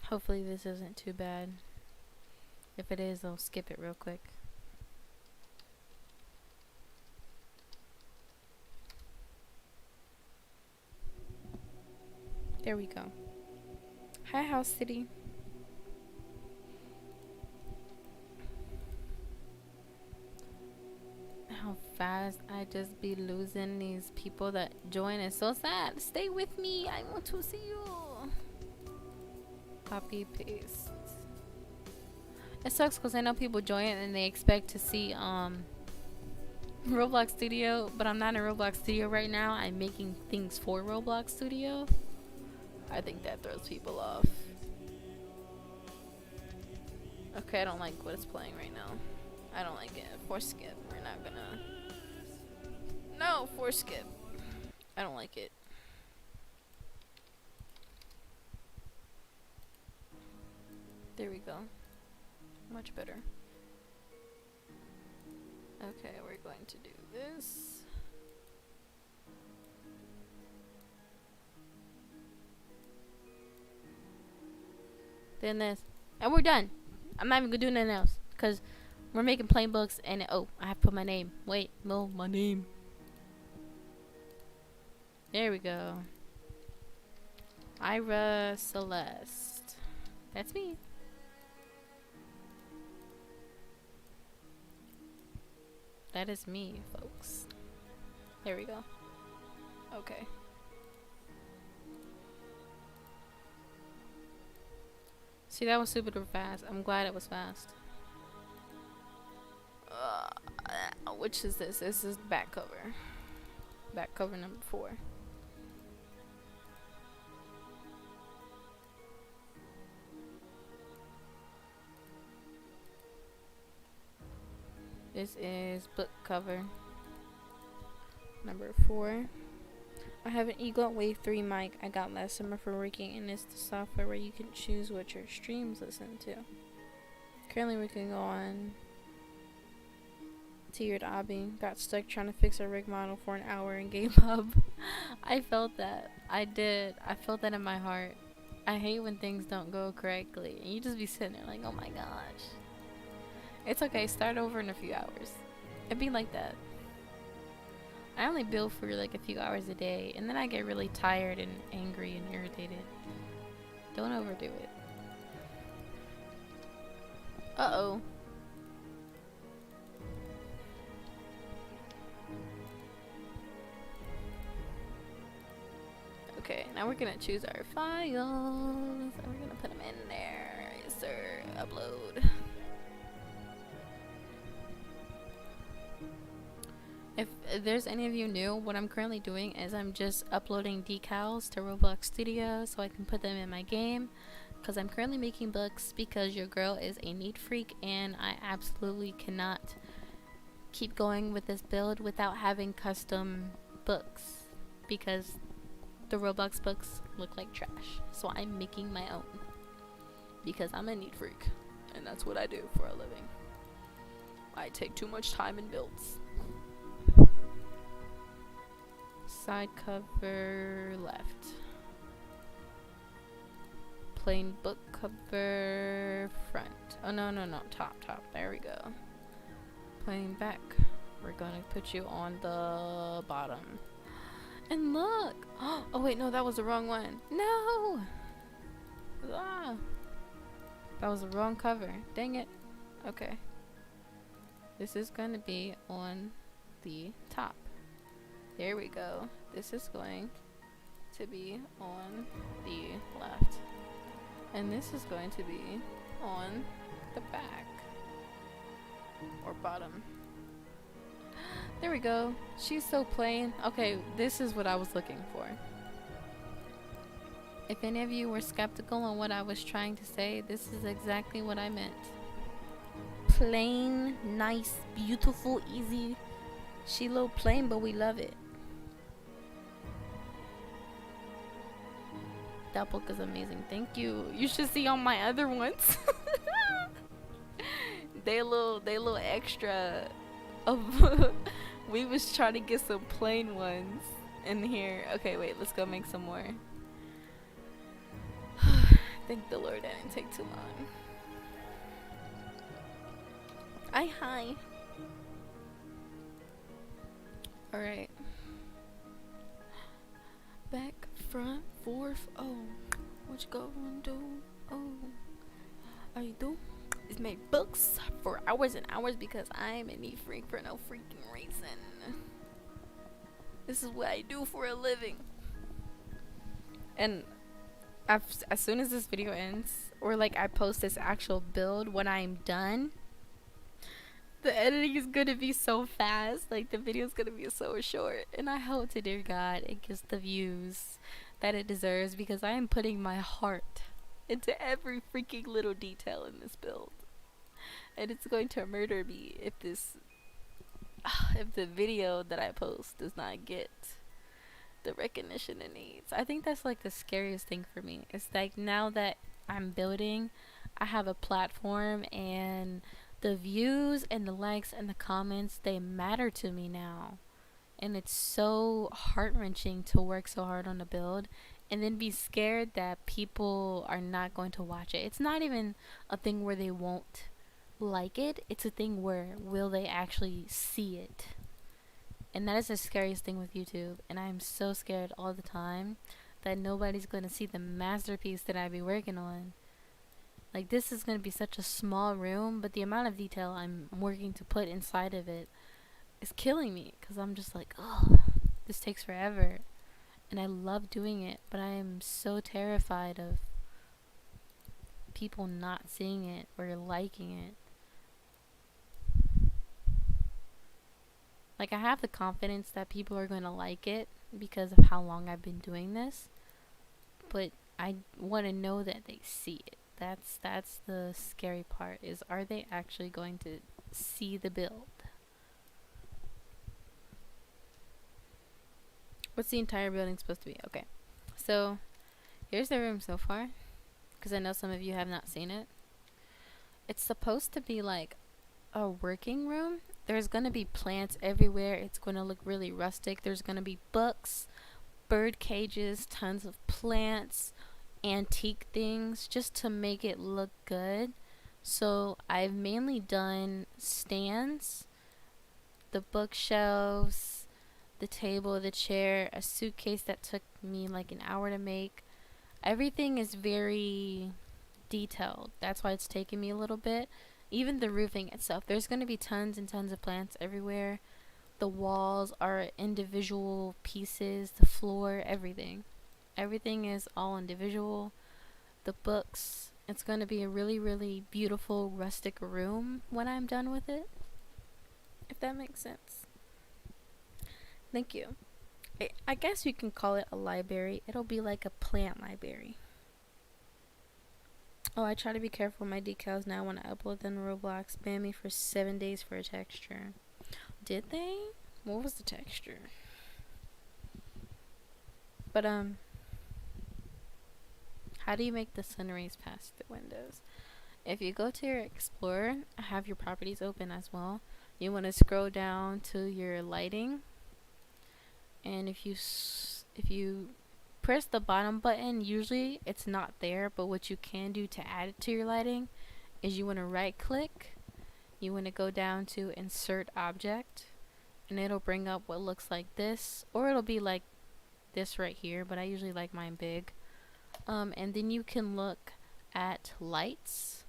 S1: Hopefully this isn't too bad. If it is, I'll skip it real quick. There we go. Hi, House City. How fast I just be losing these people that join. It's so sad. Stay with me. I want to see you. Copy, paste. It sucks because I know people join and they expect to see Roblox Studio, but I'm not in Roblox Studio right now. I'm making things for Roblox Studio. I think that throws people off. Okay, I don't like what it's playing right now. I don't like it. Force skip. We're not gonna. No, force skip. I don't like it. There we go. Much better. Okay, we're going to do this. Then this. And we're done. I'm not even gonna do nothing else. Because we're making plain books and oh, I have to put my name. Wait, no, my name. There we go. Ira Celeste. That's me. That is me, folks. There we go. Okay. See, that was super duper fast. I'm glad it was fast. Which is this? This is back cover. Back cover number 4. This is book cover number 4. I have an Eagle Wave 3 mic I got last summer for working, and it's the software where you can choose what your streams listen to. Currently working on Tiered Obby. Got stuck trying to fix a rig model for an hour and gave up. I felt that. I did. I felt that in my heart. I hate when things don't go correctly, and you just be sitting there like, oh my gosh. It's okay, start over in a few hours. It'd be like that. I only build for like a few hours a day, and then I get really tired and angry and irritated. Don't overdo it. Uh-oh. Okay, now we're gonna choose our files, and we're gonna put them in there. Yes, sir. Upload. If there's any of you new, what I'm currently doing is I'm just uploading decals to Roblox Studio so I can put them in my game, because I'm currently making books because your girl is a neat freak and I absolutely cannot keep going with this build without having custom books, because the Roblox books look like trash. So I'm making my own because I'm a neat freak and that's what I do for a living. I take too much time in builds. Side cover left. plain book cover front. Oh no, top. There we go. Plain back. We're gonna put you on the bottom. And look! Oh wait, no, that was the wrong one. No! Ah. That was the wrong cover. Dang it. Okay. This is gonna be on the top. There we go. This is going to be on the left. And this is going to be on the back. Or bottom. There we go. She's so plain. Okay, this is what I was looking for. If any of you were skeptical on what I was trying to say, this is exactly what I meant. Plain, nice, beautiful, easy. She a little plain, but we love it. That book is amazing. Thank you. You should see all my other ones. They a little extra. Of we was trying to get some plain ones in here. Okay, wait. Let's go make some more. Thank the Lord that didn't take too long. Hi. Alright. Back, front, forth. Oh, what you gonna do? Oh, all you do is make books for hours and hours because I'm a neat freak for no freaking reason. This is what I do for a living. And as soon as this video ends, or like I post this actual build when I'm done, the editing is gonna be so fast. Like the video is gonna be so short, and I hope to dear God it gets the views that it deserves because I am putting my heart into every freaking little detail in this build, and it's going to murder me if the video that I post does not get the recognition it needs. I think that's like the scariest thing for me. It's like now that I'm building, I have a platform, and the views and the likes and the comments, they matter to me now. And it's so heart-wrenching to work so hard on a build and then be scared that people are not going to watch it. It's not even a thing where they won't like it. It's a thing where will they actually see it? And that is the scariest thing with YouTube. And I'm so scared all the time that nobody's going to see the masterpiece that I be working on. Like, this is going to be such a small room, but the amount of detail I'm working to put inside of it is killing me. Because I'm just like, oh, this takes forever. And I love doing it, but I am so terrified of people not seeing it or liking it. Like, I have the confidence that people are going to like it because of how long I've been doing this. But I want to know that they see it. That's the scary part, is are they actually going to see the build? What's the entire building supposed to be? Okay, so here's the room so far, because I know some of you have not seen it. It's supposed to be like a working room. There's going to be plants everywhere. It's going to look really rustic. There's going to be books, bird cages, tons of plants, antique things, just to make it look good. So I've mainly done stands, the bookshelves, the table, the chair, a suitcase that took me like an hour to make. Everything is very detailed. That's why it's taken me a little bit. Even the roofing itself, there's going to be tons and tons of plants everywhere. The walls are individual pieces, the floor, everything. Everything is all individual. The books, it's going to be a really, really beautiful rustic room when I'm done with it. If that makes sense. Thank you. I guess you can call it a library. It'll be like a plant library. Oh, I try to be careful with my decals now when I upload them to ROBLOX. Banned me for 7 days for a texture. Did they? What was the texture? But, how do you make the sun rays past the windows? If you go to your Explorer, have your properties open as well. You want to scroll down to your lighting. And if you press the bottom button, usually it's not there, but what you can do to add it to your lighting is you want to right click, you want to go down to insert object, and it'll bring up what looks like this, or it'll be like this right here, but I usually like mine big. And then you can look at lights.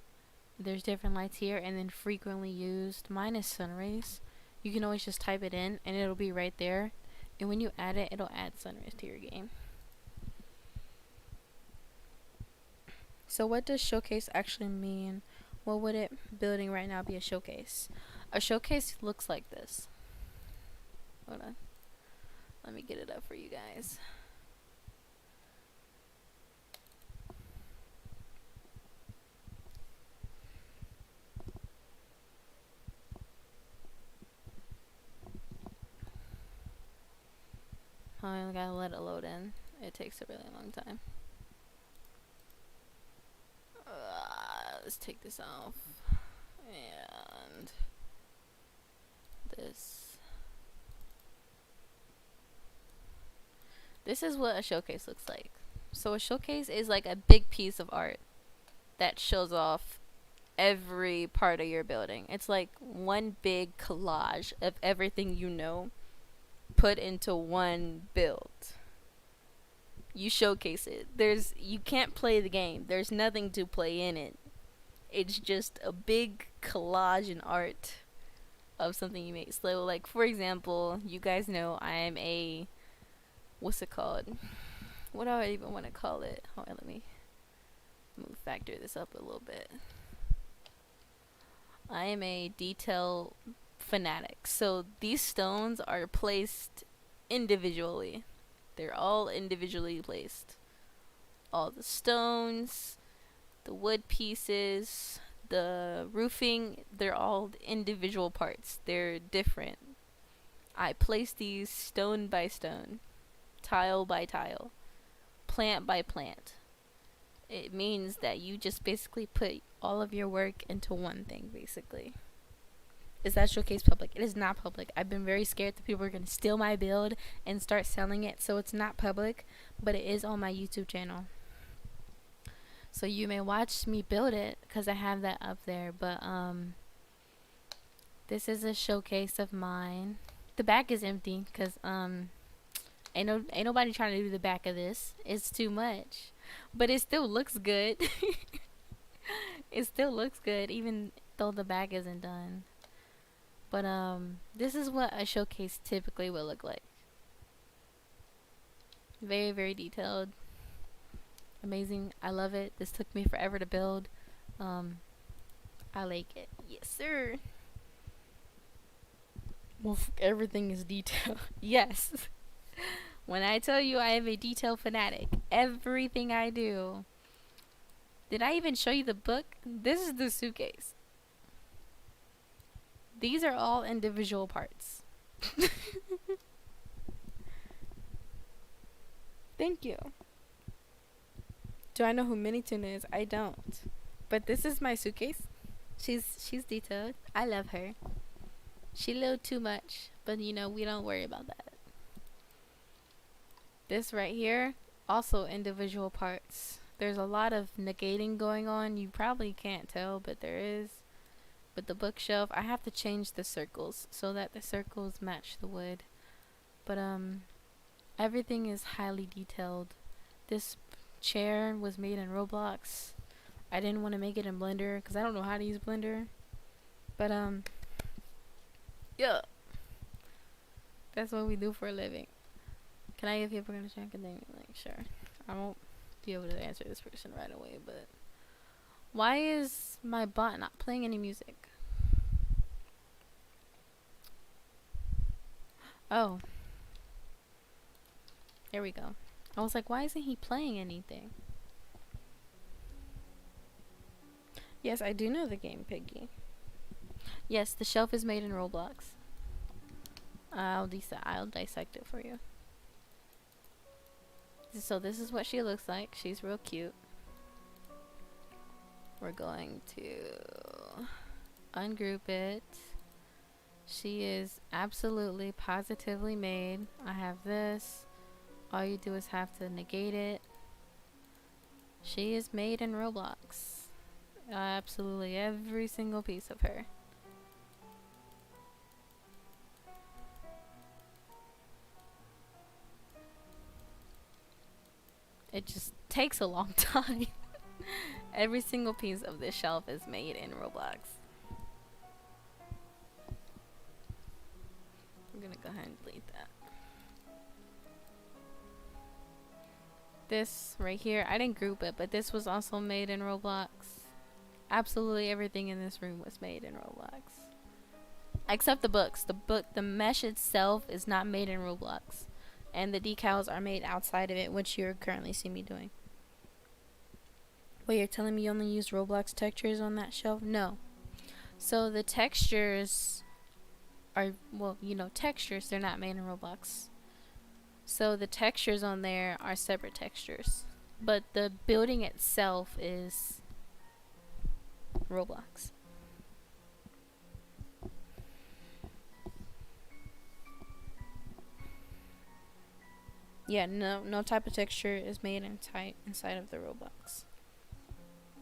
S1: There's different lights here, and then frequently used. Mine is sun rays. You can always just type it in and it'll be right there, and when you add it, it'll add sun rays to your game. So what does showcase actually mean? What would it building right now be a showcase? A showcase looks like this. Hold on, let me get it up for you guys. I gotta let it load in. It takes a really long time. Let's take this off. And this. This is what a showcase looks like. So a showcase is like a big piece of art that shows off every part of your building. It's like one big collage of everything you know put into one build. You showcase it. You can't play the game. There's nothing to play in it. It's just a big collage in art of something you made. So like, for example, you guys know I am a, what's it called? What do I even want to call it? Hold on, let me factor this up a little bit. I am a detail fanatic. So these stones are placed individually. They're all individually placed. All the stones, the wood pieces, the roofing, they're all individual parts. They're different. I place these stone by stone, tile by tile, plant by plant. It means that you just basically put all of your work into one thing, basically. Is that showcase public? It is not public. I've been very scared that people are going to steal my build and start selling it, so it's not public, but it is on my YouTube channel. So you may watch me build it because I have that up there, but this is a showcase of mine. The back is empty because ain't nobody trying to do the back of this. It's too much, but it still looks good. It still looks good even though the back isn't done. But this is what a showcase typically will look like. Very, very detailed. Amazing. I love it. This took me forever to build. I like it. Yes, sir. Well, everything is detailed. Yes. When I tell you I am a detail fanatic, everything I do. Did I even show you the book? This is the suitcase. These are all individual parts. Thank you. Do I know who Minitune is? I don't. But this is my suitcase. She's detailed. I love her. She a little too much, but you know, we don't worry about that. This right here, also individual parts. There's a lot of negating going on. You probably can't tell, but there is. With the bookshelf, I have to change the circles so that the circles match the wood. But everything is highly detailed. This chair was made in Roblox. I didn't want to make it in Blender because I don't know how to use Blender. But yeah, that's what we do for a living. Can I give you a permission? Like, sure. I won't be able to answer this person right away, but why is my bot not playing any music? Oh, there we go. I was like, why isn't he playing anything? Yes, I do know the game, Piggy. Yes, the shelf is made in Roblox. I'll dissect it for you. So this is what she looks like. She's real cute. We're going to ungroup it. She is absolutely positively made. I have this. All you do is have to negate it. She is made in Roblox. Absolutely every single piece of her. It just takes a long time. Every single piece of this shelf is made in Roblox. I'm gonna go ahead and delete that. This right here, I didn't group it, but this was also made in Roblox. Absolutely everything in this room was made in Roblox. Except the books. The mesh itself is not made in Roblox. And the decals are made outside of it, which you're currently seeing me doing. Wait, you're telling me you only use Roblox textures on that shelf? No. So the textures are, well, you know, textures, they're not made in Roblox. So the textures on there are separate textures. But the building itself is Roblox. Yeah, no type of texture is made inside of the Roblox.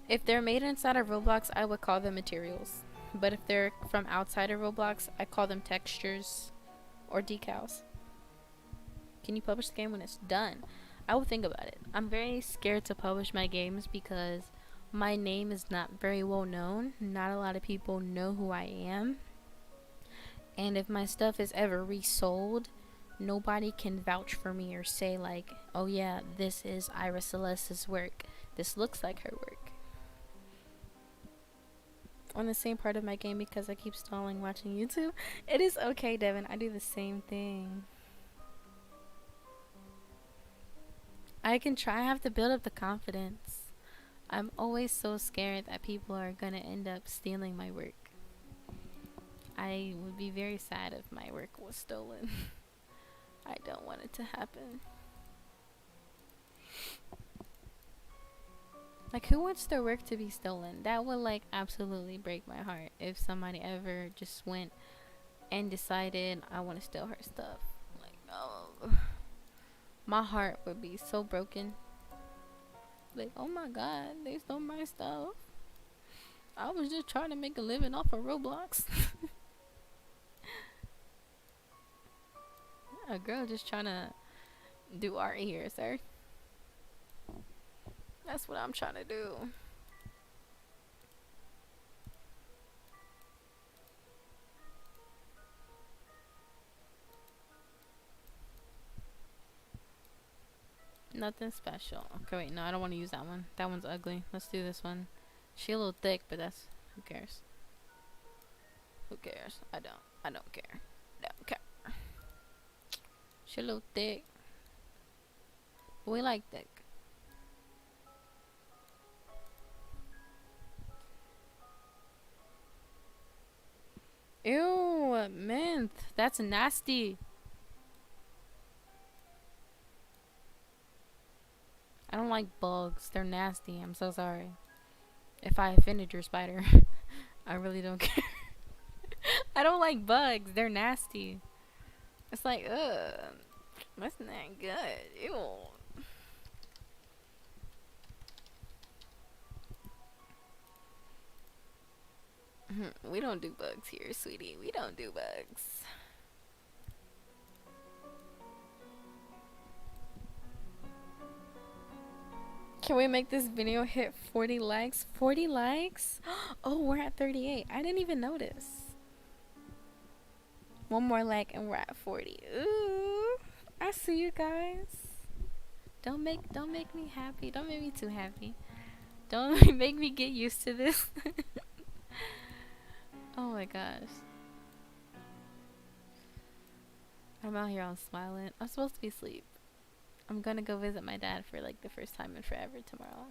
S1: If they're made inside of Roblox, I would call them materials. But if they're from outside of Roblox, I call them textures or decals. Can you publish the game when it's done? I will think about it. I'm very scared to publish my games because my name is not very well known. Not a lot of people know who I am. And if my stuff is ever resold, nobody can vouch for me or say like, oh yeah, this is Ira Celeste's work. This looks like her work. On the same part of my game because I keep stalling watching YouTube. It is okay, Devin. I do the same thing. I can try. I have to build up the confidence. I'm always so scared that people are gonna end up stealing my work. I would be very sad if my work was stolen. I don't want it to happen. Like, who wants their work to be stolen? That would, like, absolutely break my heart if somebody ever just went and decided I want to steal her stuff. Like, oh. My heart would be so broken. Like, oh my god, they stole my stuff. I was just trying to make a living off of Roblox. A girl just trying to do art here, sir. That's what I'm trying to do. Nothing special. Okay, wait, no, I don't want to use that one. That one's ugly. Let's do this one. She a little thick, but that's, who cares? Who cares? I don't care. Don't care. She a little thick. We like thick. Ew, mint. That's nasty. I don't like bugs. They're nasty. I'm so sorry. If I offended your spider, I really don't care. I don't like bugs. They're nasty. It's like, ugh. That's not good. Ew. We don't do bugs here, sweetie. We don't do bugs. Can we make this video hit 40 likes? 40 likes? Oh, we're at 38. I didn't even notice. One more like and we're at 40. Ooh, I see you guys. Don't make me happy. Don't make me too happy. Don't make me get used to this. Oh my gosh. I'm out here all smiling. I'm supposed to be asleep. I'm gonna go visit my dad for like the first time in forever tomorrow.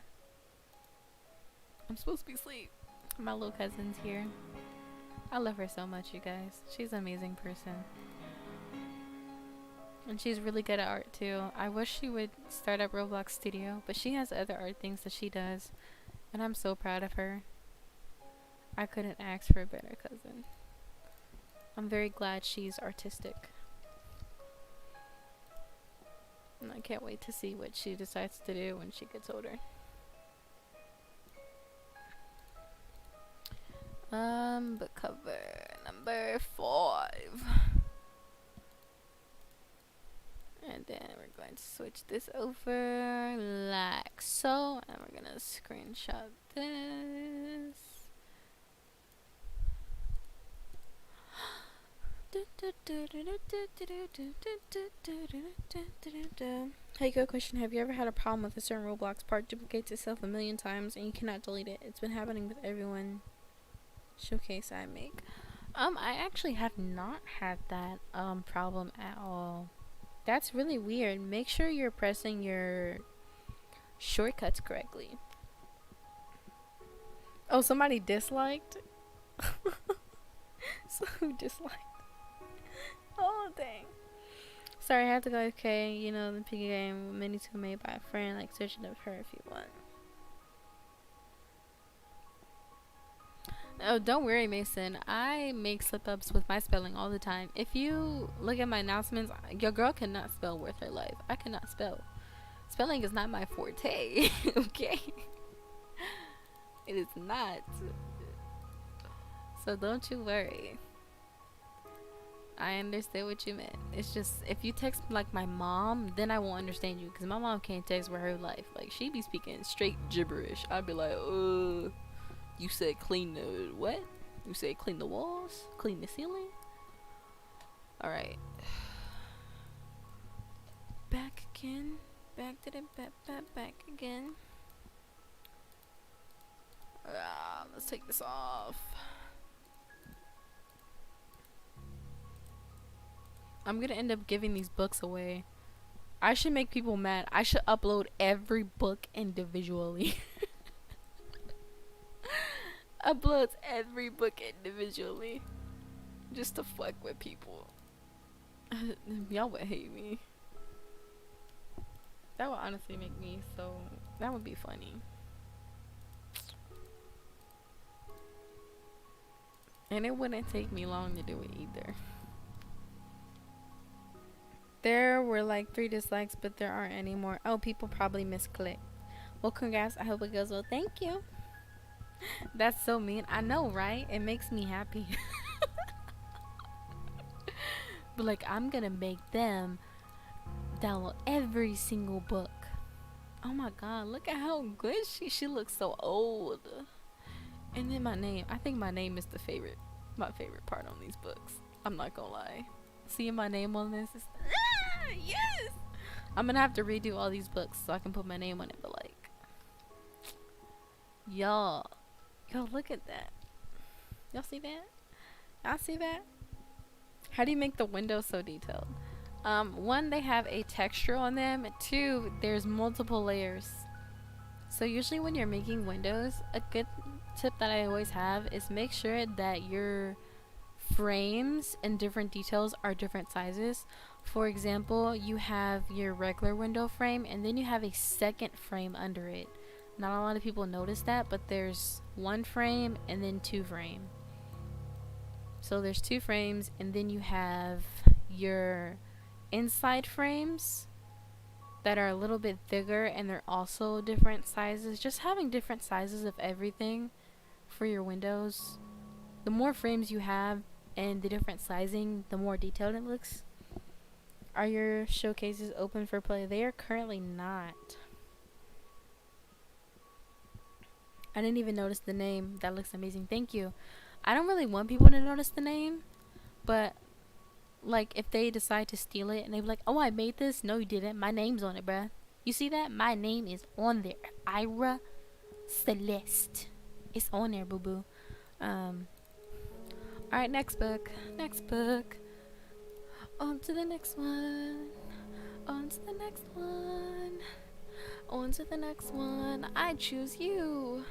S1: I'm supposed to be asleep. My little cousin's here. I love her so much, you guys. She's an amazing person. And she's really good at art too. I wish she would start up Roblox Studio, but she has other art things that she does. And I'm so proud of her. I couldn't ask for a better cousin. I'm very glad she's artistic. And I can't wait to see what she decides to do when she gets older. Book cover number 5. And then we're going to switch this over like so. And we're going to screenshot this. Hey, good question. Have you ever had a problem with a certain Roblox part duplicates itself a million times and you cannot delete it? It's been happening with everyone showcase I make. I actually have not had that problem at all. That's really weird. Make sure you're pressing your shortcuts correctly. Oh, somebody disliked? So who disliked? Oh, dang. Sorry, I had to go okay. You know, the piggy game, mini two made by a friend. Like, search it up her if you want. Oh, don't worry, Mason. I make slip-ups with my spelling all the time. If you look at my announcements, your girl cannot spell worth her life. I cannot spell. Spelling is not my forte, okay? It is not. So don't you worry. I understand what you meant. It's just, if you text like my mom, then I won't understand you. Because my mom can't text with her life. Like, she be speaking straight gibberish. I'd be like, you said clean the what? You said clean the walls? Clean the ceiling? Alright. Back again. Back to the back again. Let's take this off. I'm gonna end up giving these books away. I should make people mad. I should upload every book individually. Uploads every book individually. Just to fuck with people. Y'all would hate me. That would honestly make me so... That would be funny. And it wouldn't take me long to do it either. There were like 3 dislikes, but there aren't any more. Oh, people probably misclicked. Well, congrats. I hope it goes well. Thank you. That's so mean. I know, right? It makes me happy. But like, I'm gonna make them download every single book. Oh my god, look at how good she looks so old. And then my name. I think my name is my favorite part on these books. I'm not gonna lie. Seeing my name on this is yes. I'm gonna have to redo all these books so I can put my name on it. But like, y'all look at that. Y'all see that? Y'all see that? How do you make the windows so detailed? 1, they have a texture on them. 2, there's multiple layers. So usually when you're making windows, a good tip that I always have is make sure that your frames and different details are different sizes. For example, you have your regular window frame and then you have a second frame under it. Not a lot of people notice that, but there's 1 frame and then 2 frame. So there's 2 frames and then you have your inside frames that are a little bit bigger and they're also different sizes. Just having different sizes of everything for your windows. The more frames you have and the different sizing, the more detailed it looks. Are your showcases open for play? They are currently not. I didn't even notice the name. That looks amazing. Thank you. I don't really want people to notice the name, but like if they decide to steal it and they be like, oh, I made this. No, you didn't. My name's on it, bruh. You see that? My name is on there. Ira Celeste. It's on there, boo-boo. Alright, next book. Next book. On to the next one. On to the next one. On to the next one. I choose you.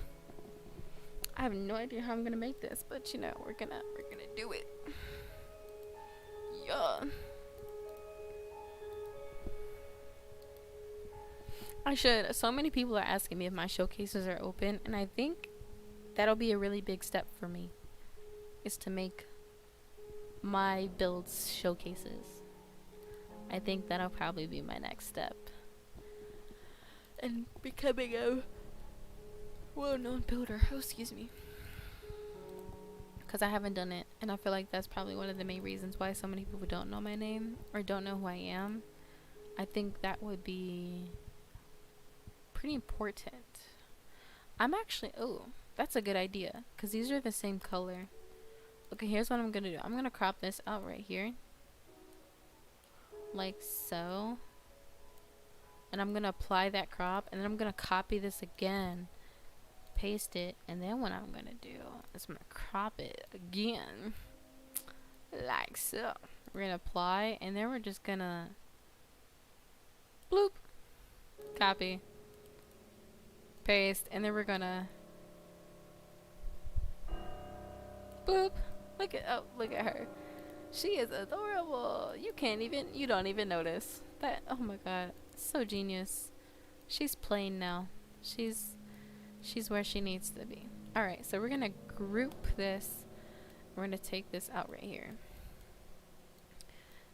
S1: I have no idea how I'm gonna make this, but you know, we're gonna do it. Yeah. I should. So many people are asking me if my showcases are open, and I think that'll be a really big step for me, is to make my builds showcases. I think that'll probably be my next step in becoming a well-known builder. Oh, excuse me. Because I haven't done it, and I feel like that's probably one of the main reasons why so many people don't know my name or don't know who I am. I think that would be pretty important. I'm actually, oh, that's a good idea, because these are the same color. Okay, here's what I'm gonna do. I'm gonna crop this out right here, like so, and I'm gonna apply that crop, and then I'm gonna copy this again, paste it, and then what I'm gonna do is I'm gonna crop it again, like so. We're gonna apply, and then we're just gonna bloop, copy, paste, and then we're gonna boop. Look at her. She is adorable. You don't even notice that. Oh my god, so genius. She's plain now. She's where she needs to be. All right, so we're gonna group this. We're gonna take this out right here,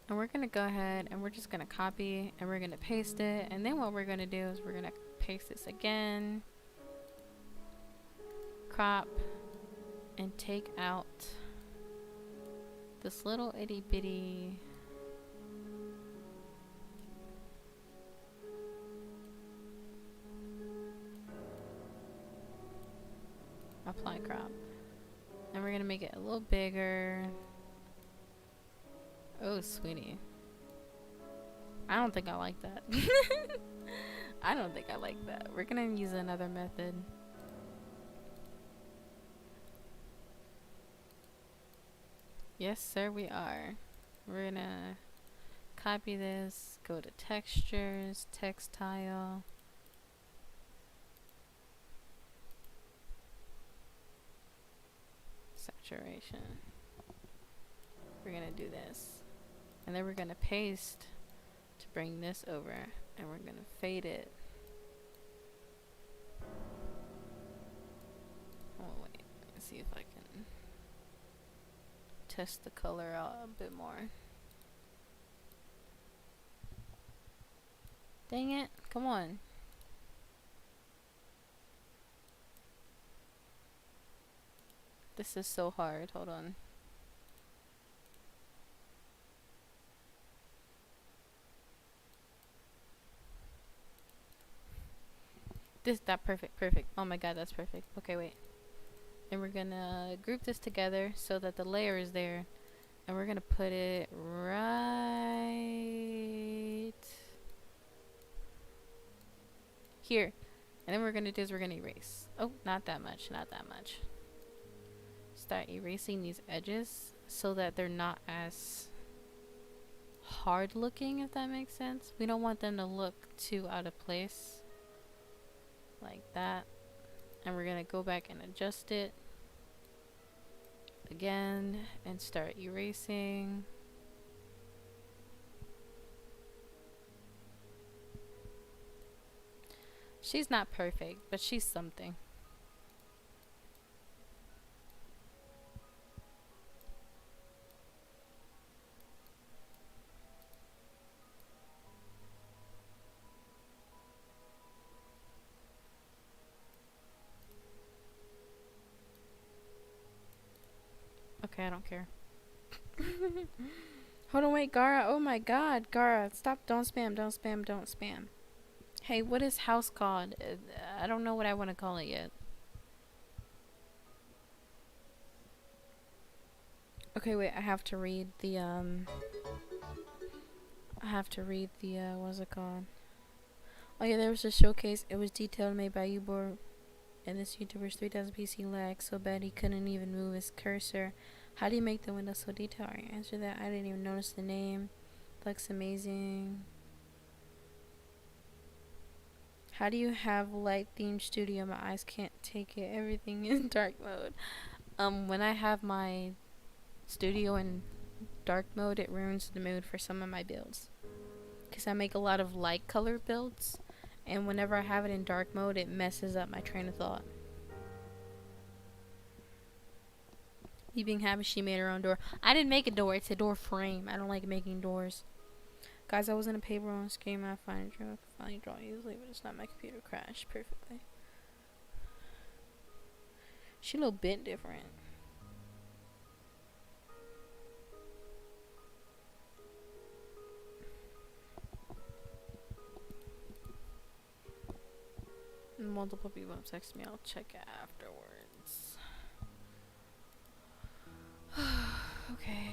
S1: and we're gonna go ahead and we're just gonna copy and we're gonna paste it, and then what we're gonna do is we're gonna paste this again, crop, and take out this little itty bitty apply crop, and we're gonna make it a little bigger. Oh sweetie, I don't think I like that. I don't think I like that. We're gonna use another method. Yes, sir, we are. We're gonna copy this, go to textures, textile. Saturation. We're gonna do this. And then we're gonna paste to bring this over. And we're gonna fade it. Oh, wait. Let's see if I can test the color out a bit more. Dang it, come on. This is so hard, hold on. Perfect. Oh my god, that's perfect. Okay, wait. And we're gonna group this together so that the layer is there, and we're gonna put it right here, and then what we're gonna do is we're gonna erase. Oh, not that much. Start erasing these edges so that they're not as hard looking, if that makes sense. We don't want them to look too out of place, like that. And we're gonna go back and adjust it again and start erasing. She's not perfect, but she's something. Okay, I don't care. Hold on, wait, Gara. Oh my god, Gara. Stop. Don't spam. Hey, what is house called? I don't know what I want to call it yet. Okay, wait. I have to read the, what's it called? Oh yeah, there was a showcase. It was detailed, made by Ubor. And this YouTuber's 3000 PC lag so bad he couldn't even move his cursor. How do you make the window so detailed? I answered that. I didn't even notice the name. Looks amazing. How do you have light themed studio? My eyes can't take it. Everything is dark mode. When I have my studio in dark mode, it ruins the mood for some of my builds. Because I make a lot of light color builds. And whenever I have it in dark mode, it messes up my train of thought. You being happy she made her own door. I didn't make a door. It's a door frame. I don't like making doors. Guys, I was in a paper on scheme. I finally draw easily, but it's not my computer crashed perfectly. She a little bit different. Multiple people have texted me. I'll check it afterwards. Okay.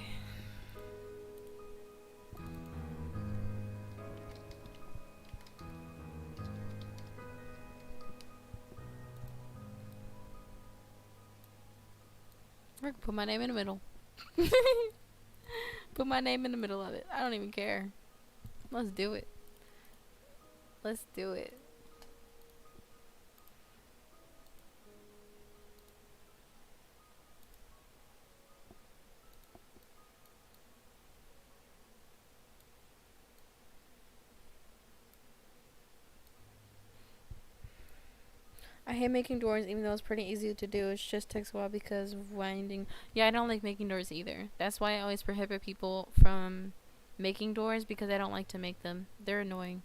S1: We're gonna put my name in the middle. Put my name in the middle of it. I don't even care. Let's do it. Let's do it. I hate making doors, even though it's pretty easy to do. It just takes a while because of winding. Yeah, I don't like making doors either. That's why I always prohibit people from making doors, because I don't like to make them. They're annoying.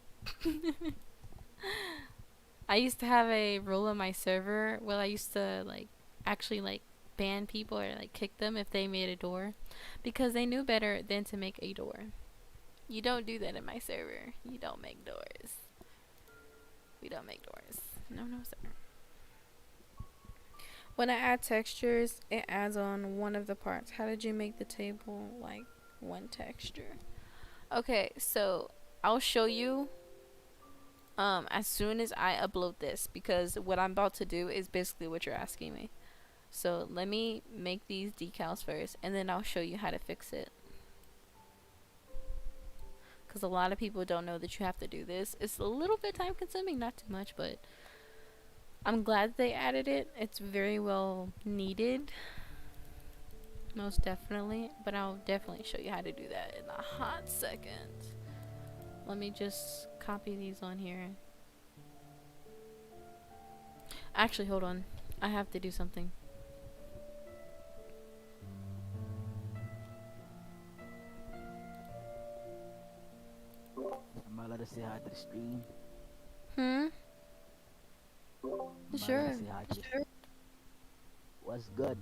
S1: I used to have a rule on my server where I used to like actually like ban people or like kick them if they made a door, because they knew better than to make a door. You don't do that in my server. You don't make doors. We don't make doors. No, sir. When I add textures, it adds on one of the parts. How did you make the table like one texture? Okay, so I'll show you as soon as I upload this, because what I'm about to do is basically what you're asking me. So let me make these decals first, and then I'll show you how to fix it. Because a lot of people don't know that you have to do this. It's a little bit time consuming, not too much, but I'm glad they added it. It's very well needed. Most definitely. But I'll definitely show you how to do that in a hot second. Let me just copy these on here. Actually, hold on. I have to do something.
S2: Am I allowed to say hi to the stream?
S1: Sure.
S2: What's good?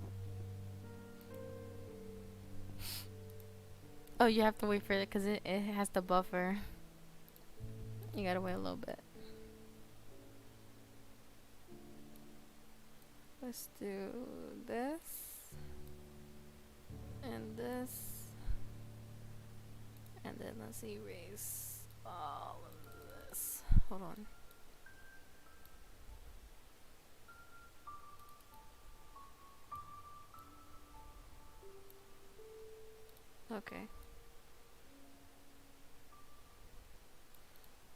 S1: Oh, you have to wait for it because it has to buffer. You gotta wait a little bit. Let's do this. And this. And then let's erase all of this. Hold on. Okay.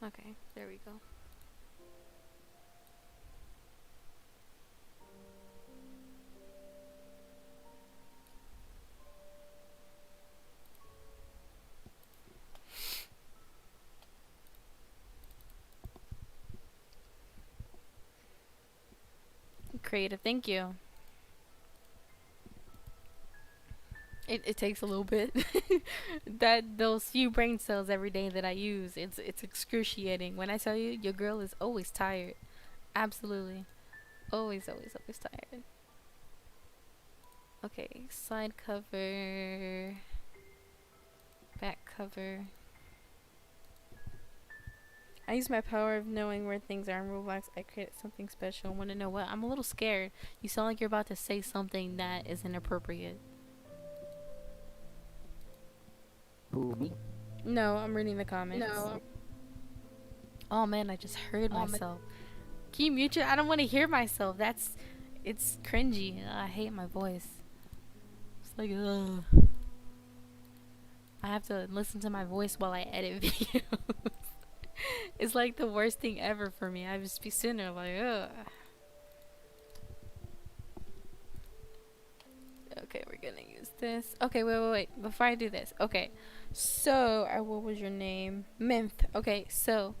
S1: Okay, there we go. Creative, thank you. It takes a little bit. Those few brain cells every day that I use, it's excruciating. When I tell you, your girl is always tired. Absolutely. Always tired. Okay, side cover, back cover. I use my power of knowing where things are in ROBLOX. I created something special. Want to know what? I'm a little scared. You sound like you're about to say something that is inappropriate.
S2: Who, me?
S1: No, I'm reading the comments. No. Oh man, I just heard myself. Can you mute it? I don't want to hear myself. It's cringy. I hate my voice. It's like, ugh. I have to listen to my voice while I edit videos. It's like the worst thing ever for me. I just be sitting there like, ugh. Okay, we're gonna use this. Okay, wait. Before I do this, okay. So, what was your name? Minth. Okay, so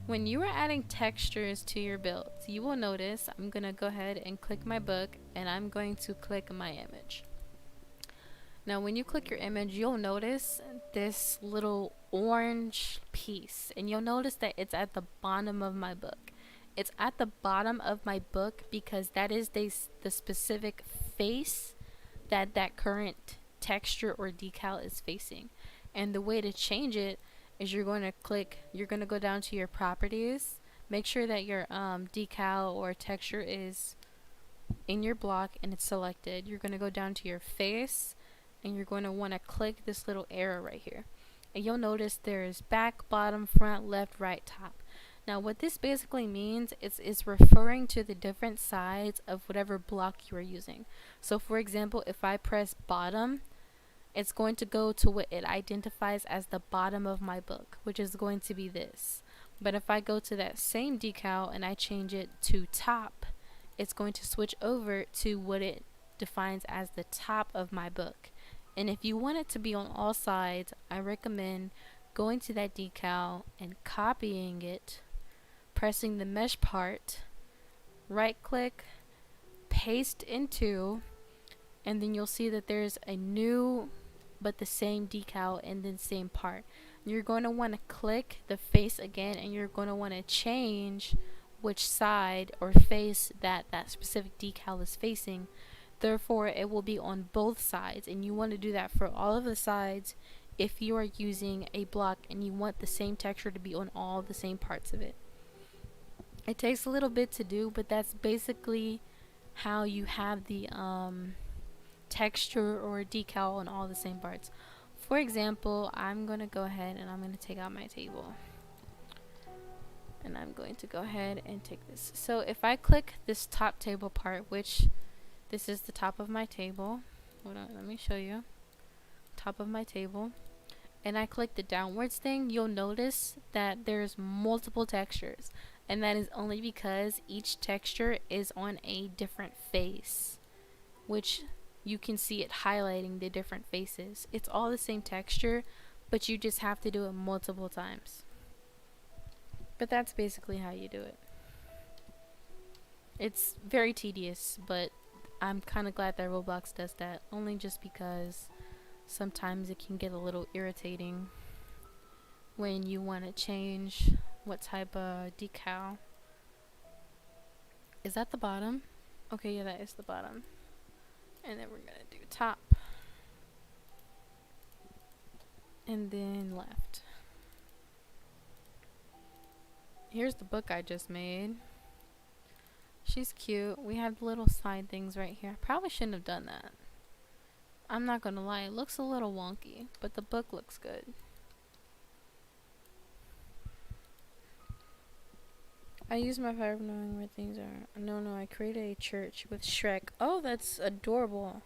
S1: when you are adding textures to your builds, you will notice I'm gonna go ahead and click my book, and I'm going to click my image. Now when you click your image, you'll notice this little orange piece, and you'll notice that it's at the bottom of my book. It's at the bottom of my book because that is the specific face that that current texture or decal is facing. And the way to change it is you're going to go down to your properties, make sure that your decal or texture is in your block and it's selected. You're going to go down to your face and you're going to want to click this little arrow right here. And you'll notice there's back, bottom, front, left, right, top. Now what this basically means is referring to the different sides of whatever block you are using. So for example, if I press bottom, it's going to go to what it identifies as the bottom of my book, which is going to be this. But if I go to that same decal and I change it to top, it's going to switch over to what it defines as the top of my book. And if you want it to be on all sides, I recommend going to that decal and copying it, pressing the mesh part, right click, paste into, and then you'll see that there's a new but the same decal and then same part. You're going to want to click the face again, and you're going to want to change which side or face that specific decal is facing. Therefore it will be on both sides, and you want to do that for all of the sides if you are using a block and you want the same texture to be on all the same parts of it. It takes a little bit to do, but that's basically how you have the texture or decal on all the same parts. For example, I'm going to go ahead and I'm going to take out my table. And I'm going to go ahead and take this. So if I click this top table part, which this is the top of my table. Hold on, let me show you. Top of my table. And I click the downwards thing, you'll notice that there's multiple textures. And that is only because each texture is on a different face, which you can see it highlighting the different faces. It's all the same texture, but you just have to do it multiple times. But that's basically how you do it. It's very tedious, but I'm kind of glad that Roblox does that, only just because sometimes it can get a little irritating when you want to change what type of decal. Is that the bottom? Okay, yeah, that is the bottom. And then we're gonna do top. And then left. Here's the book I just made. She's cute. We have little side things right here. I probably shouldn't have done that. I'm not gonna lie, it looks a little wonky, but the book looks good. I use my power of knowing where things are. No, I created a church with Shrek. Oh, that's adorable.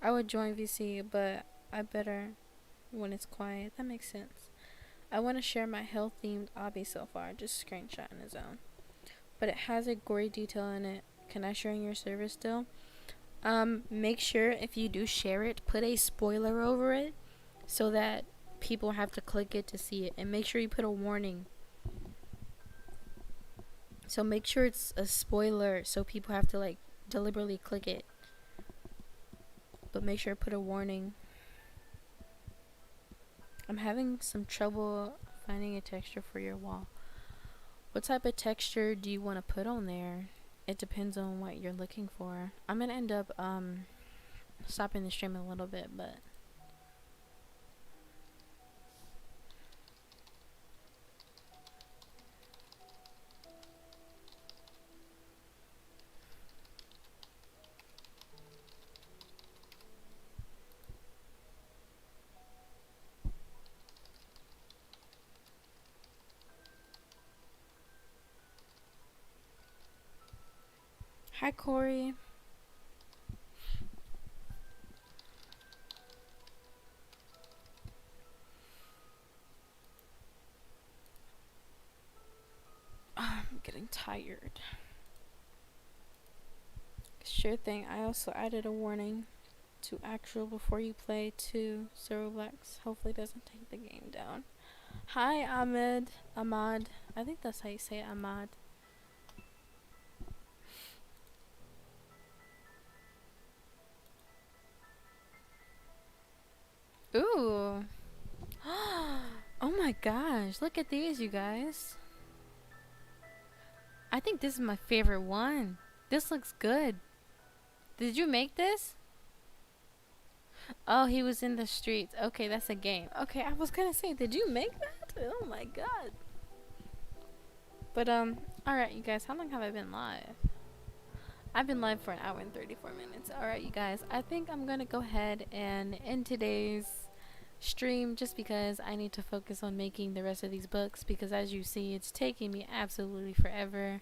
S1: I would join VC, but I better when it's quiet. That makes sense. I want to share my health themed obby so far. Just screenshot in his own. But it has a gory detail in it. Can I share in your service still? Make sure if you do share it, put a spoiler over it so that people have to click it to see it. And make sure you put a warning. So make sure it's a spoiler so people have to like deliberately click it. But make sure to put a warning. I'm having some trouble finding a texture for your wall. What type of texture do you want to put on there? It depends on what you're looking for. I'm gonna end up stopping the stream a little bit, but hi Corey. I'm getting tired. Sure thing. I also added a warning to actual before you play to ROBLOX. Hopefully it doesn't take the game down. Hi Ahmad. I think that's how you say it, Ahmad. gosh, look at these, you guys. I think this is my favorite one. This looks good. Did you make this? Oh, he was in the streets. Okay, that's a game. Okay, I was gonna say, did you make that? Oh my god. But alright you guys, how long have I been live? I've been live for an hour and 34 minutes. Alright you guys, I think I'm gonna go ahead and end today's stream just because I need to focus on making the rest of these books, because as you see, it's taking me absolutely forever.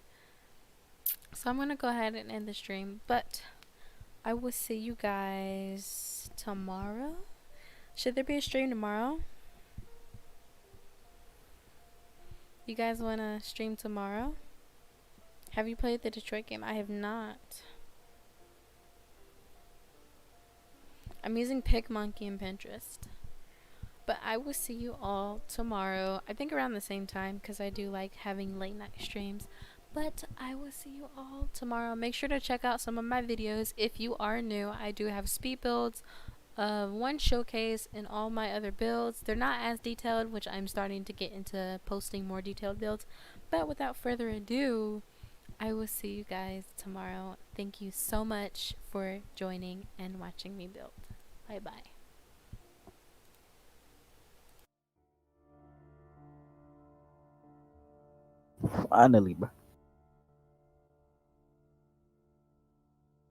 S1: So I'm gonna go ahead and end the stream, but I will see you guys tomorrow. Should there be a stream tomorrow? You guys wanna stream tomorrow? Have you played the Detroit game? I have not. I'm using PicMonkey and Pinterest. But I will see you all tomorrow. I think around the same time, because I do like having late night streams. But I will see you all tomorrow. Make sure to check out some of my videos. If you are new, I do have speed builds, one showcase, and all my other builds. They're not as detailed, which I'm starting to get into posting more detailed builds. But without further ado, I will see you guys tomorrow. Thank you so much for joining and watching me build. Bye bye.
S2: Finally, bro.